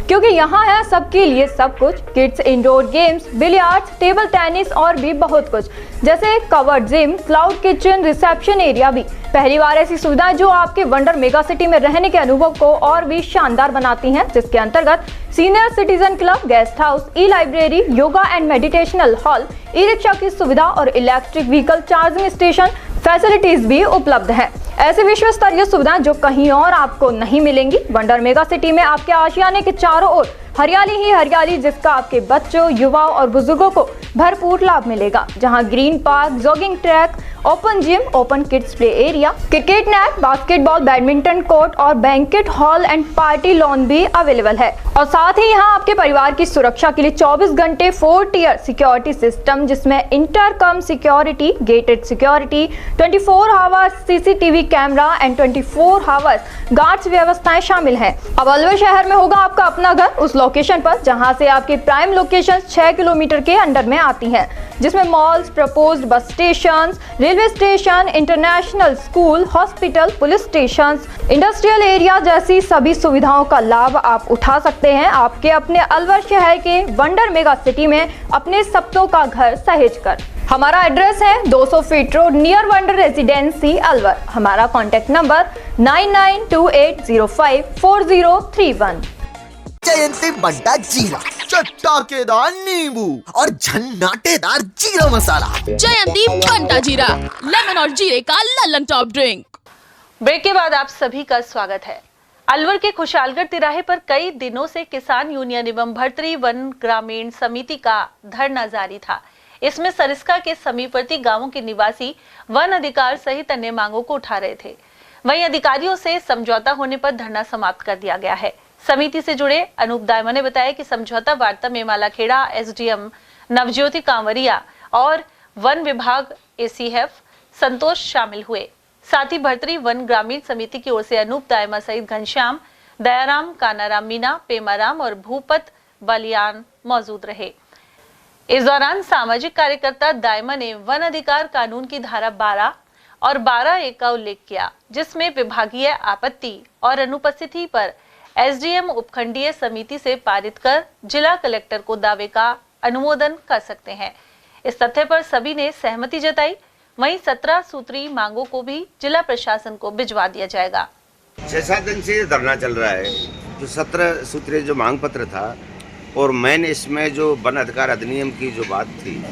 क्योंकि यहाँ है सबके लिए सब कुछ, kids indoor games, billiards, table tennis और भी बहुत कुछ, जैसे covered gym, cloud kitchen, reception area भी। पहली बार ऐसी सुविधाएं जो आपके वंडर मेगा सिटी में रहने के अनुभव को और भी शानदार बनाती हैं, जिसके अंतर्गत senior citizen club, guest house, e-library, yoga and meditational hall, e-rickshaw की सुविधा और electric vehicle charging station facilities भी उपलब्ध हैं। ऐसी विश्व स्तरीय सुविधाएं जो कहीं और आपको नहीं मिलेंगी। वंडर मेगा सिटी में आपके आशियाने के चारों ओर हरियाली ही हरियाली, जिसका आपके बच्चों, युवाओं और बुजुर्गों को भरपूर लाभ मिलेगा। जहां green park, jogging track open gym, open kids play area, cricket net, basketball, badminton court और banquet hall and party lawn भी अवेलेबल है। और साथ ही यहाँ आपके परिवार की सुरक्षा के लिए 24 घंटे 4 टियर सिक्योरिटी सिस्टम, जिसमें intercom security, gated security, 24 hours CCTV camera and 24 hours guards व्यवस्थाएं शामिल है। अब अलवर शहर में होगा आपका अपना घर उस लोकेशन पर जहाँ से आपके प्राइम लोकेशन 6 किलोमीटर के अंडर में आती है, जिसमें malls, proposed bus station, railway station, international school, hospital, police station, industrial area जैसी सभी सुविधाओं का लाभ आप उठा सकते हैं आपके अपने अलवर शहर के वंडर मेगा सिटी में अपने सपनों का घर सहेज कर। हमारा एड्रेस है 200 feet road near wonder residency Alwar. हमारा कॉन्टेक्ट नंबर 9928054031। जयंती बंटा जीरा, चटकेदार नींबू और झन्नाटेदार जीरा मसाला। जयंती बंटा जीरा, लेमन और जीरे का लल्लन टॉप ड्रिंक। ब्रेक के बाद आप सभी का स्वागत है। अलवर के खुशालगढ़ तिराहे पर कई दिनों से किसान यूनियन एवं भर्तरी वन ग्रामीण समिति का धरना जारी था। इसमें सरिस्का के समीपवर्ती गांवों के निवासी वन अधिकार सहित अन्य मांगों को उठा रहे थे। वहीं अधिकारियों से समझौता होने पर धरना समाप्त कर दिया गया है। समिति से जुड़े अनूप दायमा ने बताया कि समझौता वार्ता में मालाखेड़ा एसडीएम नवज्योति कांवरिया और वन विभाग एसीएफ संतोष शामिल हुए। साथ ही भर्तरी वन ग्रामीण समिति की ओर से अनूप दायमा सहित घनश्याम, दयाराम, कानाराम मीना, पेमाराम और भूपत बलियान मौजूद रहे। इस दौरान सामाजिक कार्यकर्ता दायमा ने वन अधिकार कानून की धारा 12 और 12(1) का उल्लेख किया, जिसमें विभागीय आपत्ति और अनुपस्थिति पर एसडीएम उपखंडीय समिति से पारित कर जिला कलेक्टर को दावे का अनुमोदन कर सकते हैं। इस तथ्य पर सभी ने सहमति जताई। वहीं 17 सूत्री मांगों को भी जिला प्रशासन को भिजवा दिया जाएगा। 6-7 दिन से धरना चल रहा है। जो 17 सूत्री जो मांग पत्र था और मैंने इसमें जो वन अधिकार अधिनियम की जो बात थी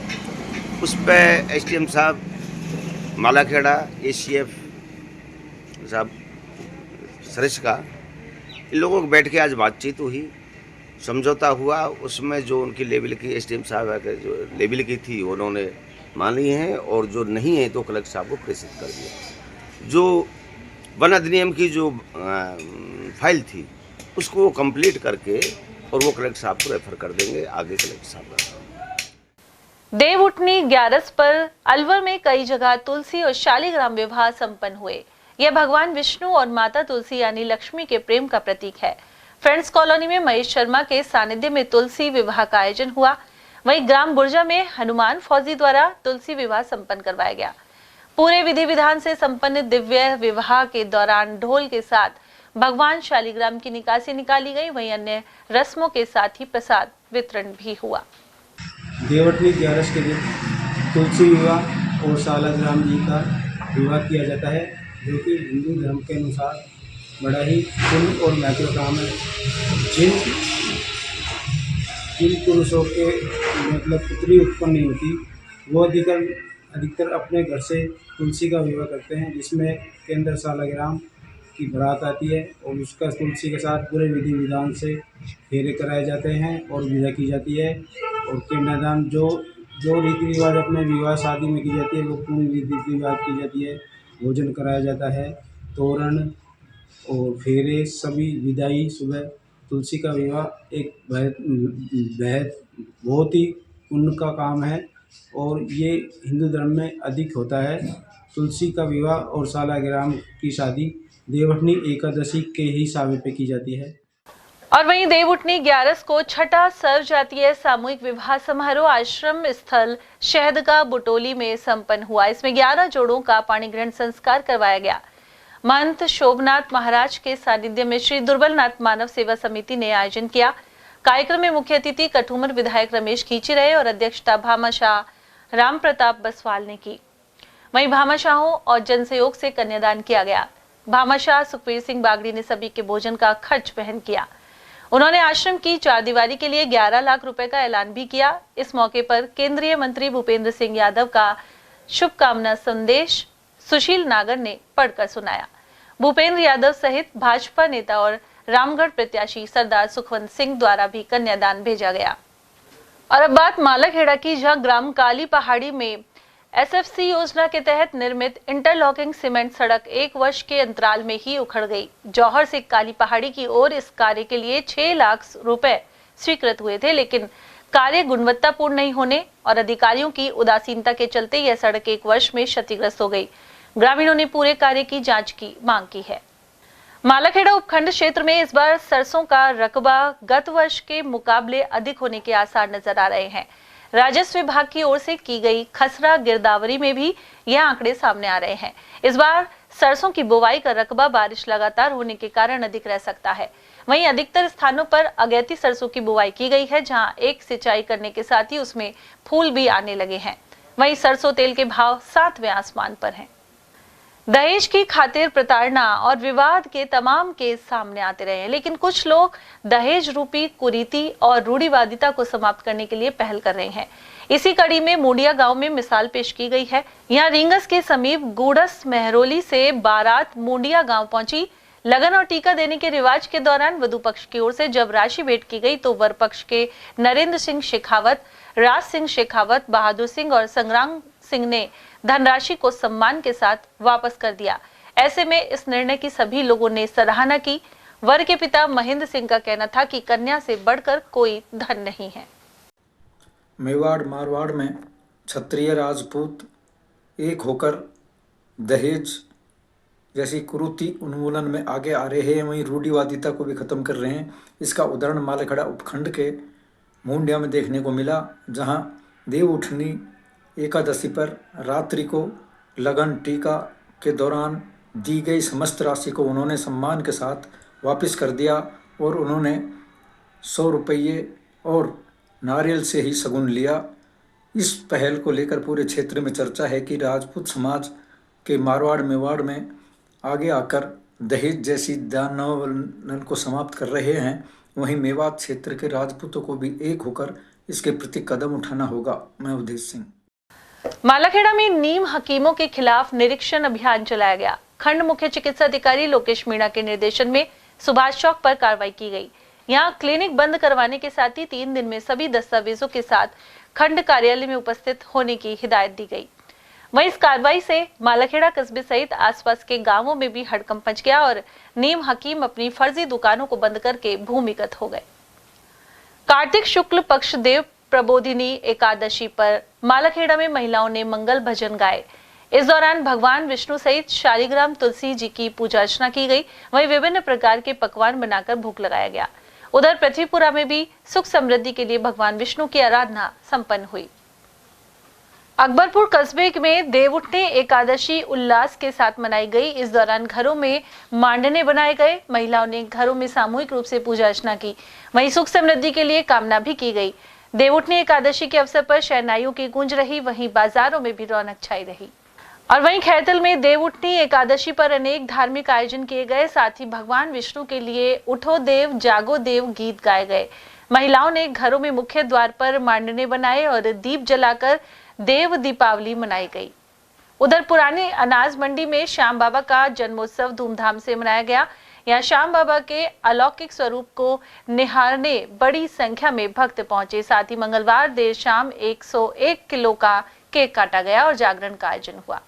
उस पर एसडीएम साहब, मालाखेड़ा, एसीएफ साहब, सरिस्का, इन लोगों को बैठ के आज बातचीत हुई, समझौता हुआ। उसमें जो उनकी लेवल की एसडीएम साहब जो लेवल की थी उन्होंने मान ली हैं और जो नहीं है तो कलेक्टर साहब को प्रेषित कर दिया। जो वन अधिनियम की जो फाइल थी उसको वो कंप्लीट करके और वो कलेक्टर साहब को रेफर कर देंगे आगे कलेक्टर साहब का। देवउठनी 11 पर अलवर में कई जगह तुलसी और शालिग्राम विवाह संपन्न हुए। यह भगवान विष्णु और माता तुलसी यानी लक्ष्मी के प्रेम का प्रतीक है। फ्रेंड्स कॉलोनी में महेश शर्मा के सानिध्य में तुलसी विवाह का आयोजन हुआ। वहीं ग्राम बुर्जा में हनुमान फौजी द्वारा तुलसी विवाह संपन्न करवाया गया। पूरे विधि विधान से संपन्न दिव्य विवाह के दौरान ढोल के साथ भगवान शालिग्राम की निकासी निकाली गई। वहीं अन्य रस्मों के साथ ही प्रसाद वितरण भी हुआ। देवउठनी 11 के दिन तुलसी विवाह और शालिग्राम जी का विवाह किया जाता है, जो कि हिंदू धर्म के अनुसार बड़ा ही पुण्य और महत्व काम है। जिन पुरुषों के मतलब पुत्री उत्पन्न नहीं होती वो अधिकतर अपने घर से तुलसी का विवाह करते हैं, जिसमें के अंदर शालिग्राम की बारात आती है और उसका तुलसी के साथ पूरे विधि विधान से फेरे कराए जाते हैं और विदा की जाती है। और कन्यादान जो रीति रिवाज अपने विवाह शादी में की जाती है वो पूरी रीति रिवाज की जाती है। भोजन कराया जाता है, तोरण और फेरे सभी विदाई। सुबह तुलसी का विवाह एक बहुत ही पुण्य का काम है और ये हिंदू धर्म में अधिक होता है। तुलसी का विवाह और शालिग्राम की शादी देवउठनी एकादशी के ही सावे पे की जाती है। और वहीं देवउठनी 11 को छठा सर्व जातीय सामूहिक विवाह समारोह आश्रम स्थल शहदगा बुटोली में संपन्न हुआ। इसमें 11 जोड़ों का पाणी ग्रहण संस्कार करवाया गया। महंत शोभनाथ महाराज के सानिध्य में श्री दुर्बलनाथ मानव सेवा समिति ने आयोजन किया। कार्यक्रम में मुख्य अतिथि कठूमर विधायक रमेश खींची रहे और अध्यक्षता भामाशाह राम प्रताप बसवाल ने की। वहीं भामाशाहों और जनसहयोग से कन्यादान किया गया। भामाशाह सुखबीर सिंह बागड़ी ने सभी के भोजन का खर्च वहन किया। उन्होंने आश्रम की चारदीवारी के लिए 11 लाख रुपए का ऐलान भी किया। इस मौके पर केंद्रीय मंत्री भूपेंद्र सिंह यादव का शुभकामना संदेश सुशील नागर ने पढ़कर सुनाया। भूपेंद्र यादव सहित भाजपा नेता और रामगढ़ प्रत्याशी सरदार सुखवंत सिंह द्वारा भी कन्यादान भेजा गया। और अब बात मालाखेड़ा की, जहां ग्राम काली पहाड़ी में एसएफसी योजना के तहत निर्मित इंटरलॉकिंग सीमेंट सड़क 1 वर्ष के अंतराल में ही उखड़ गई। जौहर से काली पहाड़ी की ओर इस कार्य के लिए 6 लाख रुपए स्वीकृत हुए थे, लेकिन कार्य गुणवत्तापूर्ण नहीं होने और अधिकारियों की उदासीनता के चलते यह सड़क 1 वर्ष में क्षतिग्रस्त हो गई। ग्रामीणों ने पूरे कार्य की जांच की मांग की है। मालाखेड़ा उपखंड क्षेत्र में इस बार सरसों का रकबा गत वर्ष के मुकाबले अधिक होने के आसार नजर आ रहे हैं। राजस्व विभाग की ओर से की गई खसरा गिरदावरी में भी यह आंकड़े सामने आ रहे हैं। इस बार सरसों की बुवाई का रकबा बारिश लगातार होने के कारण अधिक रह सकता है। वहीं अधिकतर स्थानों पर अगैती सरसों की बुवाई की गई है, जहां एक सिंचाई करने के साथ ही उसमें फूल भी आने लगे हैं। वहीं सरसों तेल के भाव 7वें आसमान पर हैं। दहेज की खातिर प्रताड़ना और विवाद के तमाम केस सामने आते रहे हैं, लेकिन कुछ लोग दहेज रूपी कुरीति और रूढ़िवादिता को समाप्त करने के लिए पहल कर रहे हैं। इसी कड़ी में मुंडिया गांव में मिसाल पेश की गई है। यहां रींगस के समीप गुड़स मेहरोली से बारात मुंडिया गांव पहुंची। लगन और टीका देने के रिवाज के दौरान वधु पक्ष की ओर से जब राशि भेंट की गई तो वर पक्ष के नरेंद्र सिंह शेखावत, राज सिंह शेखावत, बहादुर सिंह और संग्राम सिंह ने धनराशि को सम्मान के साथ वापस कर दिया। ऐसे में इस निर्णय की सभी लोगों ने सराहना की। वर के पिता महेंद्र सिंह का कहना था कि कन्या से बढ़कर कोई धन नहीं है। मेवाड़ मारवाड़ में क्षत्रिय राजपूत एक होकर दहेज जैसी कुरीति उन्मूलन में आगे आ रहे हैं, वहीं रूढ़िवादिता को भी खत्म कर रहे हैं। इसका उदाहरण मालाखेड़ा उपखंड के मुंडिया में देखने को मिला, जहां देव उठनी एकादशी पर रात्रि को लगन टीका के दौरान दी गई समस्त राशि को उन्होंने सम्मान के साथ वापस कर दिया और उन्होंने 100 रुपये और नारियल से ही शगुन लिया। इस पहल को लेकर पूरे क्षेत्र में चर्चा है कि राजपूत समाज के मारवाड़ मेवाड़ में आगे आकर दहेज जैसी दानव को समाप्त कर रहे हैं। वहीं मेवाड़ क्षेत्र के राजपूतों को भी एक होकर इसके प्रति कदम उठाना होगा। मैं उदेश सिंह। मालाखेड़ा में नीम हकीमों के खिलाफ निरीक्षण अभियान चलाया गया। खंड मुख्य चिकित्सा अधिकारी लोकेश मीणा के निर्देशन में सुभाष चौक पर कार्रवाई की गई। यहां क्लिनिक बंद करवाने के साथ ही 3 दिन में सभी दस्तावेजों के साथ खंड कार्यालय में उपस्थित होने की हिदायत दी गई। वहीं इस कार्रवाई से मालाखेड़ा कस्बे सहित आसपास के गांवों में भी हड़कंप मच गया और नीम हकीम अपनी फर्जी दुकानों को बंद करके भूमिगत हो गए। कार्तिक शुक्ल पक्ष देव प्रबोधिनी एकादशी पर मालाखेड़ा में महिलाओं ने मंगल भजन गाए। इस दौरान भगवान विष्णु सहित शालिग्राम तुलसी जी की पूजा अर्चना की गई। वहीं विभिन्न प्रकार के पकवान बनाकर भोग लगाया गया। उधर पृथ्वीपुरा में भी सुख समृद्धि के लिए भगवान विष्णु की आराधना संपन्न हुई। अकबरपुर कस्बे में देवउठनी एकादशी उल्लास के साथ मनाई गई। इस दौरान घरों में मांडने बनाए गए। महिलाओं ने घरों में सामूहिक रूप से पूजा अर्चना की। वहीं सुख समृद्धि के लिए कामना भी की गई। देवउठनी एकादशी के अवसर पर शहनाइयों की गूंज रही, वहीं बाजारों में भी रौनक छाई रही। और वहीं खैरतल में देवउठनी एकादशी पर अनेक धार्मिक आयोजन किए गए। साथ ही भगवान विष्णु के लिए उठो देव जागो देव गीत गाए गए। महिलाओं ने घरों में मुख्य द्वार पर मांडने बनाए और दीप जलाकर देव दीपावली मनाई गई। उधर पुरानी अनाज मंडी में श्याम बाबा का जन्मोत्सव धूमधाम से मनाया गया। यहाँ श्याम बाबा के अलौकिक स्वरूप को निहारने बड़ी संख्या में भक्त पहुंचे। साथ ही मंगलवार देर शाम 101 किलो का केक काटा गया और जागरण का आयोजन हुआ।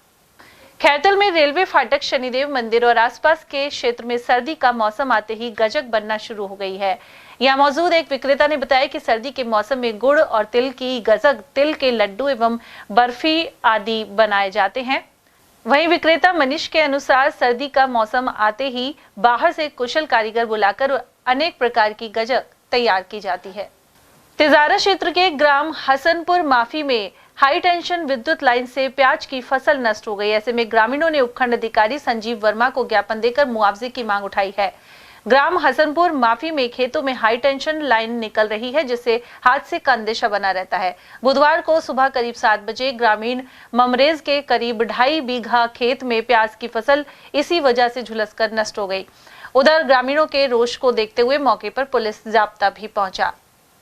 खैरतल में रेलवे फाटक, शनिदेव मंदिर और आसपास के क्षेत्र में सर्दी का मौसम आते ही गजक बनना शुरू हो गई है। यहाँ मौजूद एक विक्रेता ने बताया कि सर्दी के मौसम में गुड़ और तिल की गजक, तिल के लड्डू एवं बर्फी आदि बनाए जाते हैं। वहीं विक्रेता मनीष के अनुसार सर्दी का मौसम आते ही बाहर से कुशल कारीगर बुलाकर अनेक प्रकार की गजक तैयार की जाती है। तिजारा क्षेत्र के ग्राम हसनपुर माफी में हाई टेंशन विद्युत लाइन से प्याज की फसल नष्ट हो गई। ऐसे में ग्रामीणों ने उपखंड अधिकारी संजीव वर्मा को ज्ञापन देकर मुआवजे की मांग उठाई है। ग्राम हसनपुर माफी में खेतों में हाई टेंशन लाइन निकल रही है, जिससे हादसे का अंदेशा बना रहता है। बुधवार को सुबह करीब 7 बजे ग्रामीण ममरेज के करीब 2.5 बीघा खेत में प्याज की फसल इसी वजह से झुलसकर नष्ट हो गई। उधर ग्रामीणों के रोष को देखते हुए मौके पर पुलिस जाब्ता भी पहुंचा।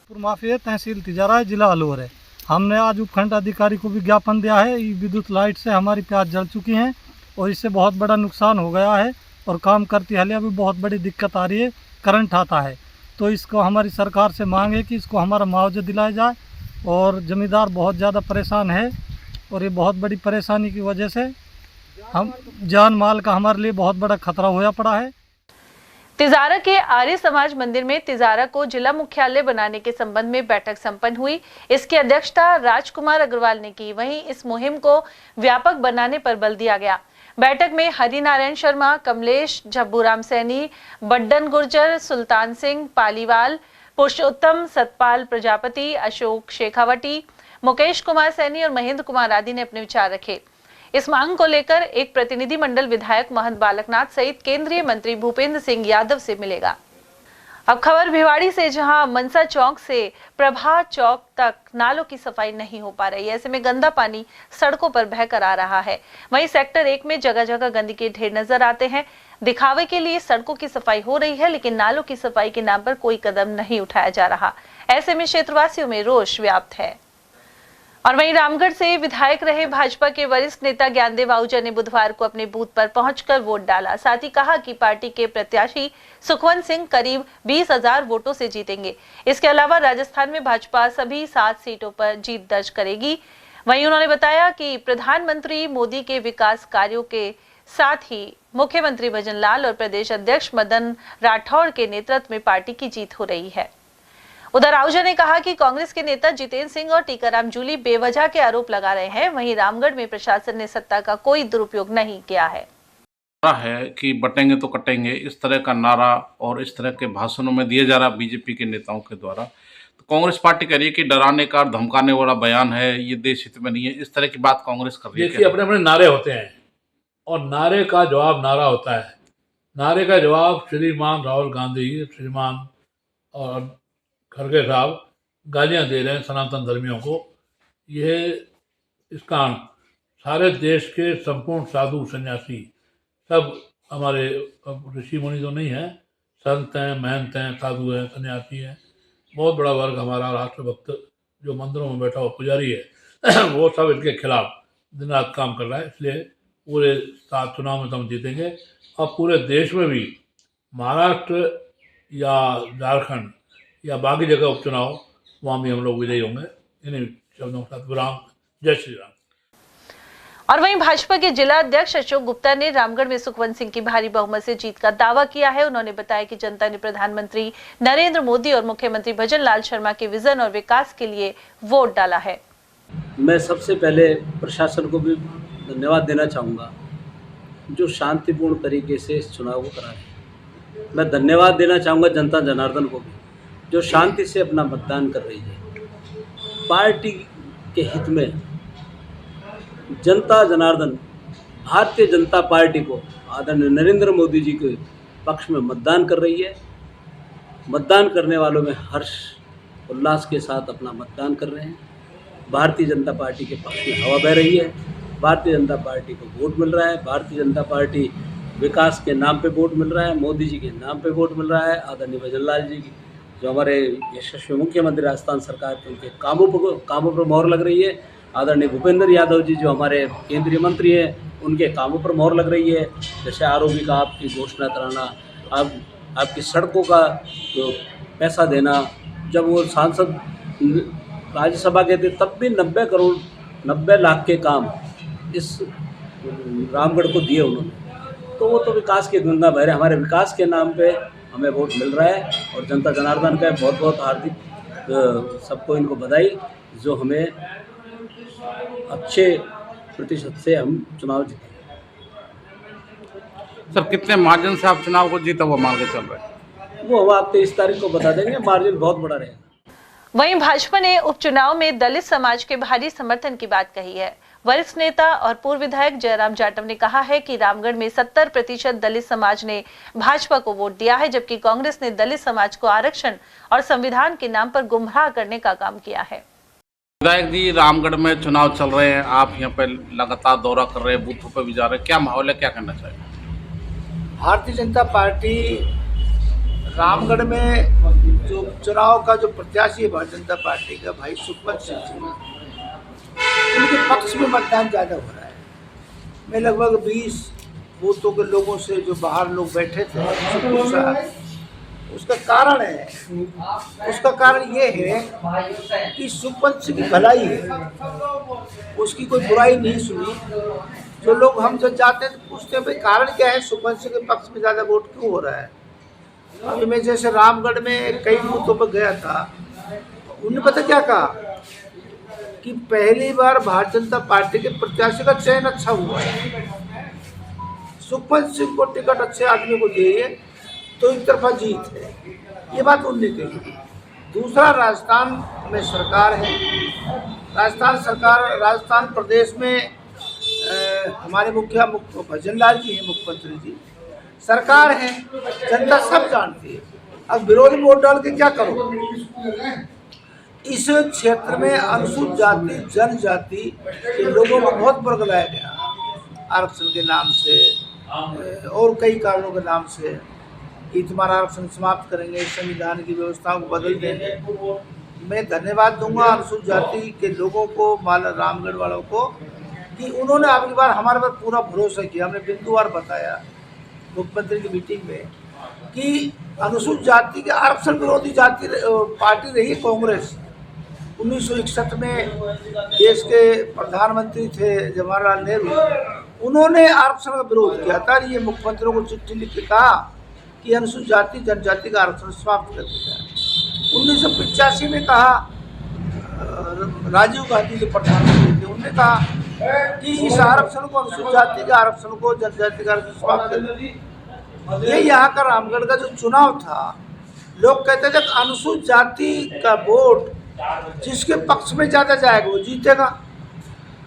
माफी तहसील तिजारा है, जिला अलवर है। हमने आज उपखंड अधिकारी को भी ज्ञापन दिया है। विद्युत लाइट से हमारी प्याज जल चुकी हैं और इससे बहुत बड़ा नुकसान हो गया है और काम करती हालिया भी बहुत बड़ी दिक्कत आ रही है, करंट आता है। तो इसको हमारी सरकार से मांग है कि इसको हमारा मुआवजा दिलाया जाए और ज़मींदार बहुत ज़्यादा परेशान है और ये बहुत बड़ी परेशानी की वजह से हम जान माल का हमारे लिए बहुत बड़ा खतरा होया पड़ा है। तिजारा के आर्य समाज मंदिर में तिजारा को जिला मुख्यालय बनाने के संबंध में बैठक संपन्न हुई। इसकी अध्यक्षता राजकुमार अग्रवाल ने की। वहीं इस मुहिम को व्यापक बनाने पर बल दिया गया। बैठक में हरिनारायण शर्मा, कमलेश, झब्बूराम सैनी, बड्डन गुर्जर, सुल्तान सिंह पालीवाल, पुरुषोत्तम सतपाल प्रजापति, अशोक शेखावटी, मुकेश कुमार सैनी और महेंद्र कुमार आदि ने अपने विचार रखे। इस मांग को लेकर एक प्रतिनिधि मंडल विधायक महंत बालकनाथ सहित केंद्रीय मंत्री भूपेंद्र सिंह यादव से मिलेगा। अब खबर भिवाड़ी से, जहां मनसा चौक से प्रभा चौक तक नालों की सफाई नहीं हो पा रही है। ऐसे में गंदा पानी सड़कों पर बहकर आ रहा है। वहीं सेक्टर 1 में जगह जगह गंदगी के ढेर नजर आते हैं। दिखावे के लिए सड़कों की सफाई हो रही है, लेकिन नालों की सफाई के नाम पर कोई कदम नहीं उठाया जा रहा। ऐसे में क्षेत्रवासियों में रोष व्याप्त है। और वहीं रामगढ़ से विधायक रहे भाजपा के वरिष्ठ नेता ज्ञानदेव आहूजा ने बुधवार को अपने बूथ पर पहुंचकर वोट डाला। साथ ही कहा कि पार्टी के प्रत्याशी सुखवंत सिंह करीब 20,000 वोटों से जीतेंगे। इसके अलावा राजस्थान में भाजपा सभी 7 सीटों पर जीत दर्ज करेगी। वहीं उन्होंने बताया कि प्रधानमंत्री मोदी के विकास कार्यों के साथ ही मुख्यमंत्री भजन लाल और प्रदेश अध्यक्ष मदन राठौड़ के नेतृत्व में पार्टी की जीत हो रही है। उधर आहूजा ने कहा कि कांग्रेस के नेता जितेंद्र सिंह और टीकाराम जूली बेवजह के आरोप लगा रहे हैं। वहीं रामगढ़ में प्रशासन ने सत्ता का कोई दुरुपयोग नहीं किया है कि बटेंगे तो कटेंगे, इस तरह का नारा और इस तरह के भाषणों में दिया जा रहा बीजेपी के नेताओं के द्वारा। तो कांग्रेस पार्टी कह रही है कि डराने का और धमकाने वाला बयान है, ये देश हित में नहीं है। इस तरह की बात कांग्रेस कर रही है। देखिए, अपने अपने नारे होते हैं और नारे का जवाब नारा होता है। नारे का जवाब श्रीमान राहुल गांधी, श्रीमान और खड़गे साहब गालियां दे रहे हैं सनातन धर्मियों को। यह इस कारण सारे देश के संपूर्ण साधु सन्यासी सब हमारे ऋषि मुनि तो नहीं हैं, संत हैं, महंत हैं, साधु हैं, सन्यासी हैं, बहुत बड़ा वर्ग हमारा राष्ट्रभक्त जो मंदिरों में बैठा हुआ पुजारी है वो सब इनके खिलाफ दिन रात काम कर रहा है। इसलिए पूरे 7 चुनाव में तो हम जीतेंगे और पूरे देश में भी महाराष्ट्र या झारखंड या बाकी जगह उपचुनाव वहाँ भी हम लोग विजयी होंगे। इन्हीं शब्दों के साथ विराम। जय श्री राम। और वहीं भाजपा के जिला अध्यक्ष अशोक गुप्ता ने रामगढ़ में सुखवंत सिंह की भारी बहुमत से जीत का दावा किया है। उन्होंने बताया कि जनता ने प्रधानमंत्री नरेंद्र मोदी और मुख्यमंत्री भजन लाल शर्मा के विजन और विकास के लिए वोट डाला है। मैं सबसे पहले प्रशासन को भी धन्यवाद देना चाहूँगा जो शांतिपूर्ण तरीके से इस चुनाव को करा रहे। मैं धन्यवाद देना चाहूँगा जनता जनार्दन को भी जो शांति से अपना मतदान कर रही है। पार्टी के हित में जनता जनार्दन भारतीय जनता पार्टी को आदरणीय नरेंद्र मोदी जी के पक्ष में मतदान कर रही है। मतदान करने वालों में हर्ष उल्लास के साथ अपना मतदान कर रहे हैं। भारतीय जनता पार्टी के पक्ष में हवा बह रही है। भारतीय जनता पार्टी को वोट मिल रहा है। भारतीय जनता पार्टी विकास के नाम पे वोट मिल रहा है। मोदी जी के नाम पे वोट मिल रहा है। आदरणीय भजन लाल जी की जो हमारे यशस्वी मुख्यमंत्री राजस्थान सरकार के उनके कामों पर मोहर लग रही है। आदरणीय भूपेंद्र यादव जी जो हमारे केंद्रीय मंत्री हैं उनके कामों पर मोहर लग रही है। जैसे आरओबी का आपकी घोषणा कराना, आपकी सड़कों का जो पैसा देना, जब वो सांसद राज्यसभा के थे तब भी 90 लाख के काम इस रामगढ़ को दिए उन्होंने। तो वो तो विकास की गंगा बह रहे। हमारे विकास के नाम पे हमें वोट मिल रहा है और जनता जनार्दन का बहुत बहुत हार्दिक सबको इनको बधाई जो हमें अच्छे प्रतिशत से हम चुनाव जीते। सर, कितने मार्जिन से आप चुनाव को जीता हुआ मान के चल रहे हैं? वो हम आप 23 तारीख को बता देंगे। मार्जिन बहुत बड़ा रहेगा। वहीं भाजपा ने उपचुनाव में दलित समाज के भारी समर्थन की बात कही है। वरिष्ठ नेता और पूर्व विधायक जयराम जाटव ने कहा है कि रामगढ़ में 70% दलित समाज ने भाजपा को वोट दिया है, जबकि कांग्रेस ने दलित समाज को आरक्षण और संविधान के नाम पर गुमराह करने का काम किया है। विधायक जी, रामगढ़ में चुनाव चल रहे हैं, आप यहाँ पे लगातार दौरा कर रहे हैं, बूथों पे भी जा रहे हैं, क्या माहौल है, क्या करना चाहिए? भारतीय जनता पार्टी रामगढ़ में जो चुनाव का जो प्रत्याशी है भारतीय जनता पार्टी का भाई सुखवंत सिंह जी, उनके पक्ष में मतदान ज़्यादा हो रहा है। मैं लगभग 20 बूथों के लोगों से जो बाहर लोग बैठे थे उनसे पूछा उसका कारण है, उसका कारण ये है कि सुखवंत सिंह की भलाई है, उसकी कोई बुराई नहीं सुनी। जो लोग हम जब जाते हैं तो पूछते हैं भाई कारण क्या है, सुखवंत सिंह के पक्ष में ज़्यादा वोट क्यों हो रहा है। अभी मैं जैसे रामगढ़ में कई बूथों पर गया था, उन्होंने पता क्या कहा कि पहली बार भारतीय जनता पार्टी के प्रत्याशी का चयन अच्छा हुआ है, सुखवंत सिंह को टिकट अच्छे आदमी को दिए तो एक तरफा जीत है, ये बात उन्होंने कही। दूसरा, राजस्थान में सरकार है, राजस्थान प्रदेश में हमारे मुखिया भजन लाल जी हैं, मुख्यमंत्री जी, सरकार है, जनता सब जानती है। अब विरोधी वोट डाल के क्या करो। इस क्षेत्र में अनुसूचित जाति जनजाति के लोगों को बहुत बरगलाया गया आरक्षण के नाम से और कई कारणों के नाम से कि तुम्हारा आरक्षण समाप्त करेंगे, संविधान की व्यवस्थाओं को बदल देंगे। मैं धन्यवाद दूंगा अनुसूचित जाति के लोगों को, माला रामगढ़ वालों को, कि उन्होंने अगली बार हमारे पर पूरा भरोसा किया। हमने बिंदुवार बताया मुख्यमंत्री की मीटिंग में कि अनुसूचित जाति के आरक्षण विरोधी जाति पार्टी रही कांग्रेस। 1961 में देश के प्रधानमंत्री थे जवाहरलाल नेहरू, उन्होंने आरक्षण का विरोध किया था। ये मुख्यमंत्रियों को चिट्ठी लिख के कहा कि अनुसूचित जाति जनजाति का आरक्षण समाप्त कर दिया जाए। 1985 में कहा, राजीव गांधी जो प्रधानमंत्री थे, उन्होंने कहा कि इस आरक्षण को, अनुसूचित जाति के आरक्षण को, जनजाति का आरक्षण समाप्त कर दिया। ये यहाँ का रामगढ़ का जो चुनाव था, लोग कहते थे अनुसूचित जाति का वोट जिसके पक्ष में ज़्यादा जाएगा वो जीतेगा।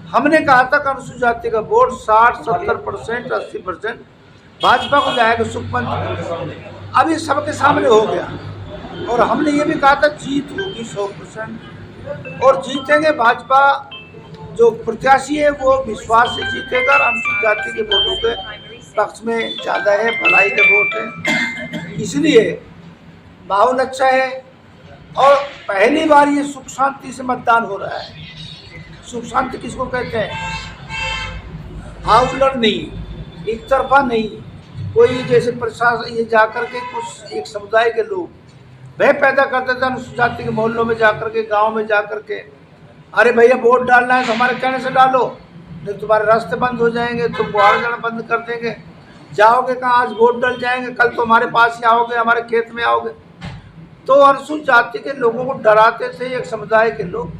हमने कहा था कि अनुसूचित जाति का वोट 60-70%, 80% भाजपा को जाएगा, सुखवंत। अब ये सबके सामने हो गया और हमने ये भी कहा था जीत होगी 100% और जीतेंगे। भाजपा जो प्रत्याशी है वो विश्वास से जीतेगा और अनुसूचित जाति के वोटों के पक्ष में ज़्यादा है, भलाई के वोट है, इसलिए माहौल अच्छा है। और पहली बार ये सुख शांति से मतदान हो रहा है। सुख शांति किसको कहते हैं? आउलर नहीं, एक तरफा नहीं, कोई जैसे प्रशासन ये जाकर के कुछ एक समुदाय के लोग भय पैदा करते थे अनुसूचित जाति के मोहल्लों में जाकर के, गांव में जाकर के, अरे भैया वोट डालना है तो हमारे कहने से डालो, नहीं तुम्हारे रास्ते बंद हो जाएंगे, तुम बाहर जाना बंद कर देंगे, जाओगे कहाँ, आज वोट डल जाएंगे, कल तो हमारे पास ही आओगे, हमारे खेत में आओगे। तो अनुसूचित जाति के लोगों को डराते थे एक समुदाय के लोग।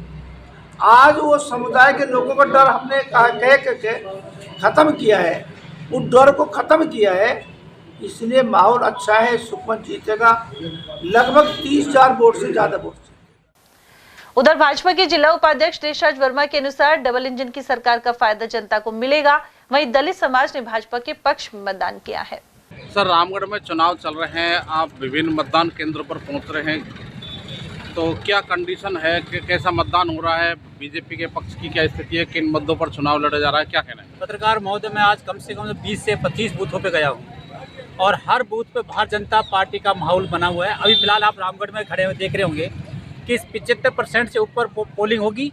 आज वो समुदाय के लोगों का डर हमने कह खत्म किया है, उस डर को खत्म किया है, इसलिए माहौल अच्छा है। सुखवंत जीतेगा लगभग 30,000 वोट से ज़्यादा वोट। उधर भाजपा के जिला उपाध्यक्ष देशराज वर्मा के अनुसार डबल इंजन की सरकार का फायदा जनता को मिलेगा। वहीं दलित समाज ने भाजपा के पक्ष में मतदान किया है। सर, रामगढ़ में चुनाव चल रहे हैं, आप विभिन्न मतदान केंद्रों पर पहुंच रहे हैं, तो क्या कंडीशन है कि कैसा मतदान हो रहा है? बीजेपी के पक्ष की क्या स्थिति है? किन मुद्दों पर चुनाव लड़ा जा रहा है, क्या कहना है? पत्रकार महोदय, मैं आज कम से कम 20 से 25 बूथों पे गया हूँ और हर बूथ पे भारतीय जनता पार्टी का माहौल बना हुआ है। अभी फिलहाल आप रामगढ़ में खड़े हुए देख रहे होंगे कि 75% से ऊपर पोलिंग होगी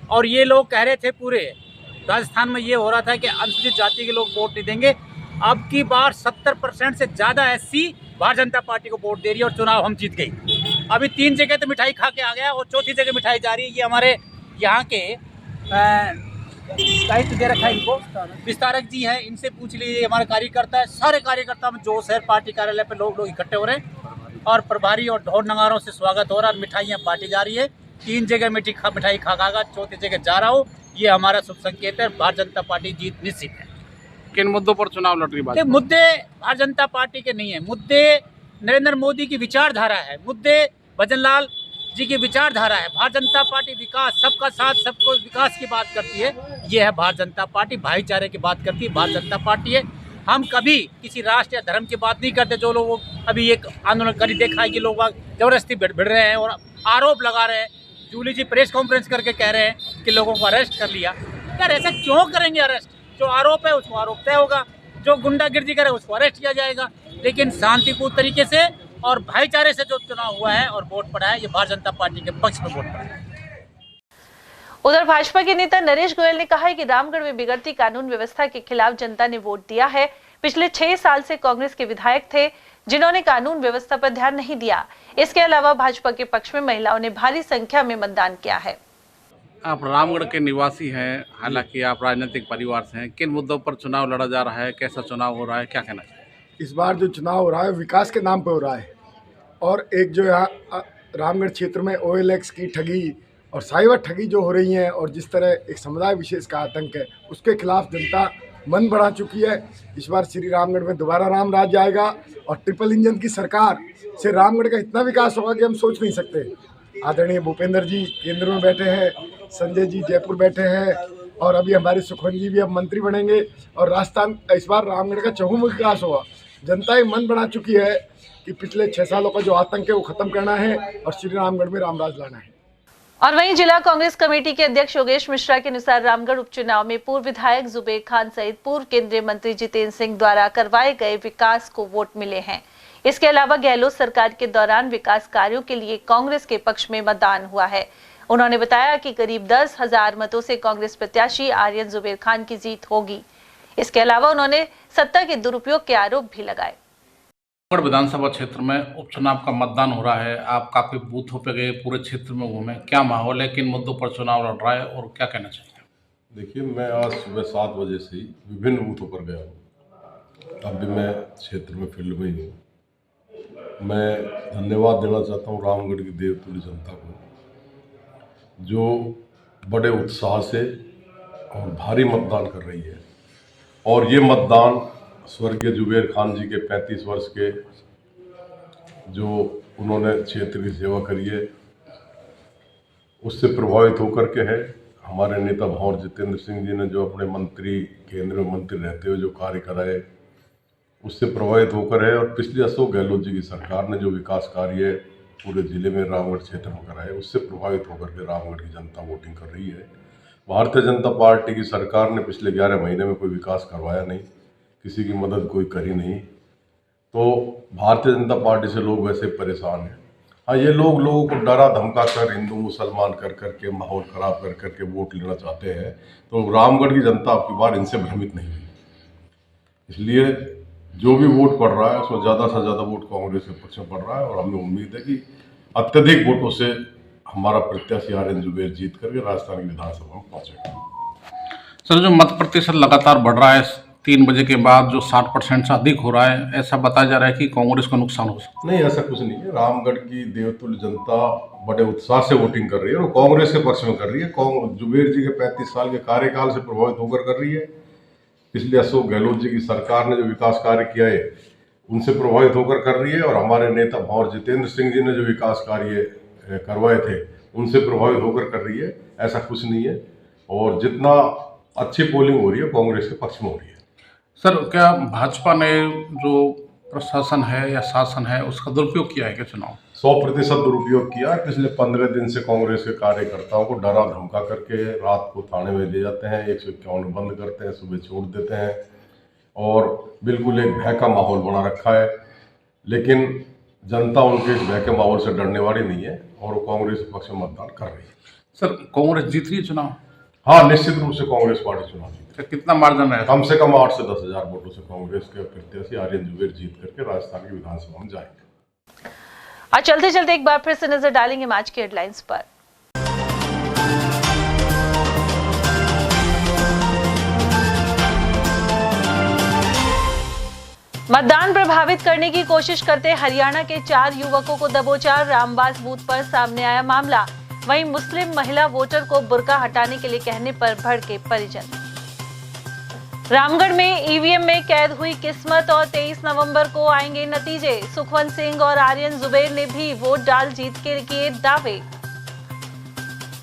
और ये लोग कह रहे थे पूरे राजस्थान में ये हो रहा था कि अनुसूचित जाति के लोग वोट नहीं देंगे। अब की बार 70% से ज़्यादा एससी भारतीय जनता पार्टी को वोट दे रही है और चुनाव हम जीत गई। अभी 3 जगह तो मिठाई खा के आ गया और 4थी जगह मिठाई जा रही है। ये हमारे यहाँ के दायित्व दे रखा है इनको, विस्तारक जी हैं, इनसे पूछ लीजिए। हमारे कार्यकर्ता है, सारे कार्यकर्ता में जोश है, पार्टी कार्यालय पे लोग इकट्ठे हो रहे हैं और प्रभारी और ढोल नगारों से स्वागत हो रहा है। मिठाइयाँ बांटी जा रही है। 3 जगह मिठाई खा 4थी जगह जा रहा हूँ। ये हमारा शुभ संकेत है। भारतीय जनता पार्टी जीत निश्चित है। किन मुद्दों पर चुनाव लड़ रही बात? मुद्दे भारतीय जनता पार्टी के नहीं है, मुद्दे नरेंद्र मोदी की विचारधारा है, मुद्दे भजन लाल जी की विचारधारा है। भारतीय जनता पार्टी विकास, सबका साथ सबको विकास की बात करती है। ये है भारतीय जनता पार्टी, भाईचारे की बात करती है भारतीय जनता पार्टी है। हम कभी किसी राष्ट्र या धर्म की बात नहीं करते। जो लोग अभी एक आंदोलन करी देखा है कि लोग जबरदस्ती भिड़ रहे हैं और आरोप लगा रहे हैं। जूली जी प्रेस कॉन्फ्रेंस करके कह रहे हैं कि लोगों को अरेस्ट कर लिया। यार ऐसा क्यों करेंगे अरेस्ट? जो आरोप है उसको आरोप तय होगा, जो गुंडागिर्दी करे उसको अरेस्ट किया जाएगा। लेकिन शांतिपूर्ण तरीके से और भाईचारे से जो चुनाव हुआ है और वोट पड़ा है, ये भारतीय जनता पार्टी के पक्ष में वोट पड़ा है। उधर भाजपा के नेता नरेश गोयल ने कहा है कि रामगढ़ में बिगड़ती कानून व्यवस्था के खिलाफ जनता ने वोट दिया है। पिछले 6 साल से कांग्रेस के विधायक थे, जिन्होंने कानून व्यवस्था पर ध्यान नहीं दिया। इसके अलावा भाजपा के पक्ष में महिलाओं ने भारी संख्या में मतदान किया है। आप रामगढ़ के निवासी हैं, हालांकि आप राजनीतिक परिवार से हैं। किन मुद्दों पर चुनाव लड़ा जा रहा है, कैसा चुनाव हो रहा है, क्या कहना चाहिए? इस बार जो चुनाव हो रहा है विकास के नाम पे हो रहा है, और एक जो यहाँ रामगढ़ क्षेत्र में OLX की ठगी और साइबर ठगी जो हो रही है, और जिस तरह एक समुदाय विशेष का आतंक है, उसके खिलाफ जनता मन बढ़ा चुकी है। इस बार श्री रामगढ़ में दोबारा राम राज्य आएगा, और ट्रिपल इंजन की सरकार से रामगढ़ का इतना विकास होगा कि हम सोच नहीं सकते। आदरणीय भूपेंद्र जी केंद्र में बैठे हैं, संजय जी जयपुर बैठे हैं, और अभी हमारे सुखवंत जी भी अब मंत्री बनेंगे, और राजस्थान इस बार रामगढ़ का चहुमुखी विकास होगा। जनता एक मन बना चुकी है कि पिछले 6 सालों का जो आतंक है वो खत्म करना है और श्री रामगढ़ में रामराज लाना है। और वहीं जिला कांग्रेस कमेटी के अध्यक्ष योगेश मिश्रा के अनुसार रामगढ़ उपचुनाव में पूर्व विधायक जुबेर खान सहित पूर्व केंद्रीय मंत्री जितेंद्र सिंह द्वारा करवाए गए विकास को वोट मिले हैं। इसके अलावा गहलोत सरकार के दौरान विकास कार्यों के लिए कांग्रेस के पक्ष में मतदान हुआ है। उन्होंने बताया कि करीब 10,000 मतों से कांग्रेस प्रत्याशी आर्यन जुबेर खान की जीत होगी। इसके अलावा उन्होंने सत्ता के दुरुपयोग के आरोप भी लगाए। विधानसभा क्षेत्र में उपचुनाव का मतदान हो रहा है, आप काफी बूथों पे गए, पूरे क्षेत्र में घूमे, क्या माहौल है, किन मुद्दों पर चुनाव लड़ रहा है और क्या कहना चाहिए? देखिए, मैं आज सुबह 7 बजे से ही विभिन्न बूथों पर गया हूँ। अभी मैं क्षेत्र में फील्ड में ही हूँ। मैं धन्यवाद देना चाहता हूँ रामगढ़ की देवतुल्य जनता को, जो बड़े उत्साह से और भारी मतदान कर रही है। और ये मतदान स्वर्गीय जुबेर खान जी के 35 वर्ष के जो उन्होंने क्षेत्र की सेवा करी है उससे प्रभावित होकर के है। हमारे नेता भंवर जितेंद्र सिंह जी ने जो अपने मंत्री केंद्र में मंत्री रहते हुए जो कार्य कराए उससे प्रभावित होकर है, और पिछले अशोक गहलोत जी की सरकार ने जो विकास कार्य पूरे जिले में रामगढ़ क्षेत्र में कराए उससे प्रभावित होकर के रामगढ़ की जनता वोटिंग कर रही है। भारतीय जनता पार्टी की सरकार ने पिछले 11 महीने में कोई विकास करवाया नहीं, किसी की मदद कोई करी नहीं, तो भारतीय जनता पार्टी से लोग वैसे परेशान हैं। हाँ, ये लोगों को डरा धमका कर हिंदू मुसलमान कर करके माहौल खराब कर करके वोट लेना चाहते हैं, तो रामगढ़ की जनता आपकी बार इनसे भ्रमित नहीं हुई। इसलिए जो भी वोट पड़ रहा है उसमें ज़्यादा से ज़्यादा वोट कांग्रेस के पक्ष में पड़ रहा है, और हमें उम्मीद है कि अत्यधिक वोटों से हमारा प्रत्याशी आर्यन जुबेर जीत करके राजस्थान की विधानसभा में पहुंचेगा। सर, जो मत प्रतिशत लगातार बढ़ रहा है 3 बजे के बाद, जो 60% से अधिक हो रहा है, ऐसा बताया जा रहा है कि कांग्रेस को नुकसान हो सकता है। नहीं, ऐसा कुछ नहीं है। रामगढ़ की देवतुल्य जनता बड़े उत्साह से वोटिंग कर रही है और कांग्रेस के पक्ष में कर रही है। जुबेर जी के 35 साल के कार्यकाल से प्रभावित होकर कर रही है। पिछले अशोक गहलोत जी की सरकार ने जो विकास कार्य किया है उनसे प्रभावित होकर कर रही है, और हमारे नेता भंवर जितेंद्र सिंह जी ने जो विकास कार्य करवाए थे उनसे प्रभावित होकर कर रही है। ऐसा कुछ नहीं है, और जितना अच्छी पोलिंग हो रही है कांग्रेस के पक्ष में हो रही है। सर, क्या भाजपा ने जो प्रशासन है या शासन है उसका दुरुपयोग किया है क्या चुनाव? 100% दुरुपयोग किया। पिछले 15 दिन से कांग्रेस के कार्यकर्ताओं को डरा धमका करके रात को थाने में ले जाते हैं, 151 बंद करते हैं, सुबह छोड़ देते हैं, और बिल्कुल एक भय का माहौल बना रखा है। लेकिन जनता उनके इस भय के माहौल से डरने वाली नहीं है, और वो कांग्रेस के पक्ष में मतदान कर रही है। सर, कांग्रेस जीत रही है चुनाव? हाँ, निश्चित रूप से कांग्रेस पार्टी चुनाव जीती। कितना मार्जिन है? कम से कम 8 से 10,000 वोटों से कांग्रेस के प्रत्याशी आर्यन जुबेर जीत करके राजस्थान की विधानसभा में जाएंगे। आज चलते चलते एक बार फिर से नजर डालेंगे आज के हेडलाइंस पर। मतदान प्रभावित करने की कोशिश करते हरियाणा के 4 युवकों को दबोचा। रामबास बूथ पर सामने आया मामला। वहीं मुस्लिम महिला वोटर को बुर्का हटाने के लिए कहने पर भड़के परिजन। रामगढ़ में ईवीएम में कैद हुई किस्मत और 23 नवंबर को आएंगे नतीजे। सुखवंत सिंह और आर्यन जुबेर ने भी वोट डाल जीत के किए दावे।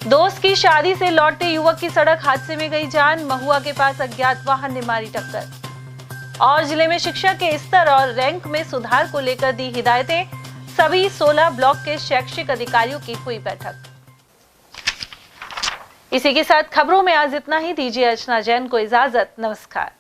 दोस्त की शादी से लौटते युवक की सड़क हादसे में गई जान। महुआ के पास अज्ञात वाहन ने मारी टक्कर। और जिले में शिक्षा के स्तर और रैंक में सुधार को लेकर दी हिदायतें। सभी 16 ब्लॉक के शैक्षिक अधिकारियों की हुई बैठक। इसी के साथ खबरों में आज इतना ही। दीजिए अर्चना जैन को इजाजत। नमस्कार।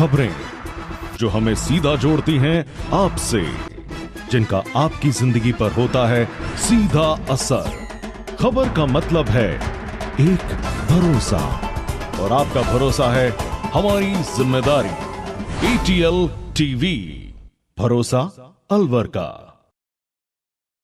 खबरें जो हमें सीधा जोड़ती हैं आपसे, जिनका आपकी जिंदगी पर होता है सीधा असर। खबर का मतलब है एक भरोसा, और आपका भरोसा है हमारी जिम्मेदारी। ATL TV, भरोसा अलवर का।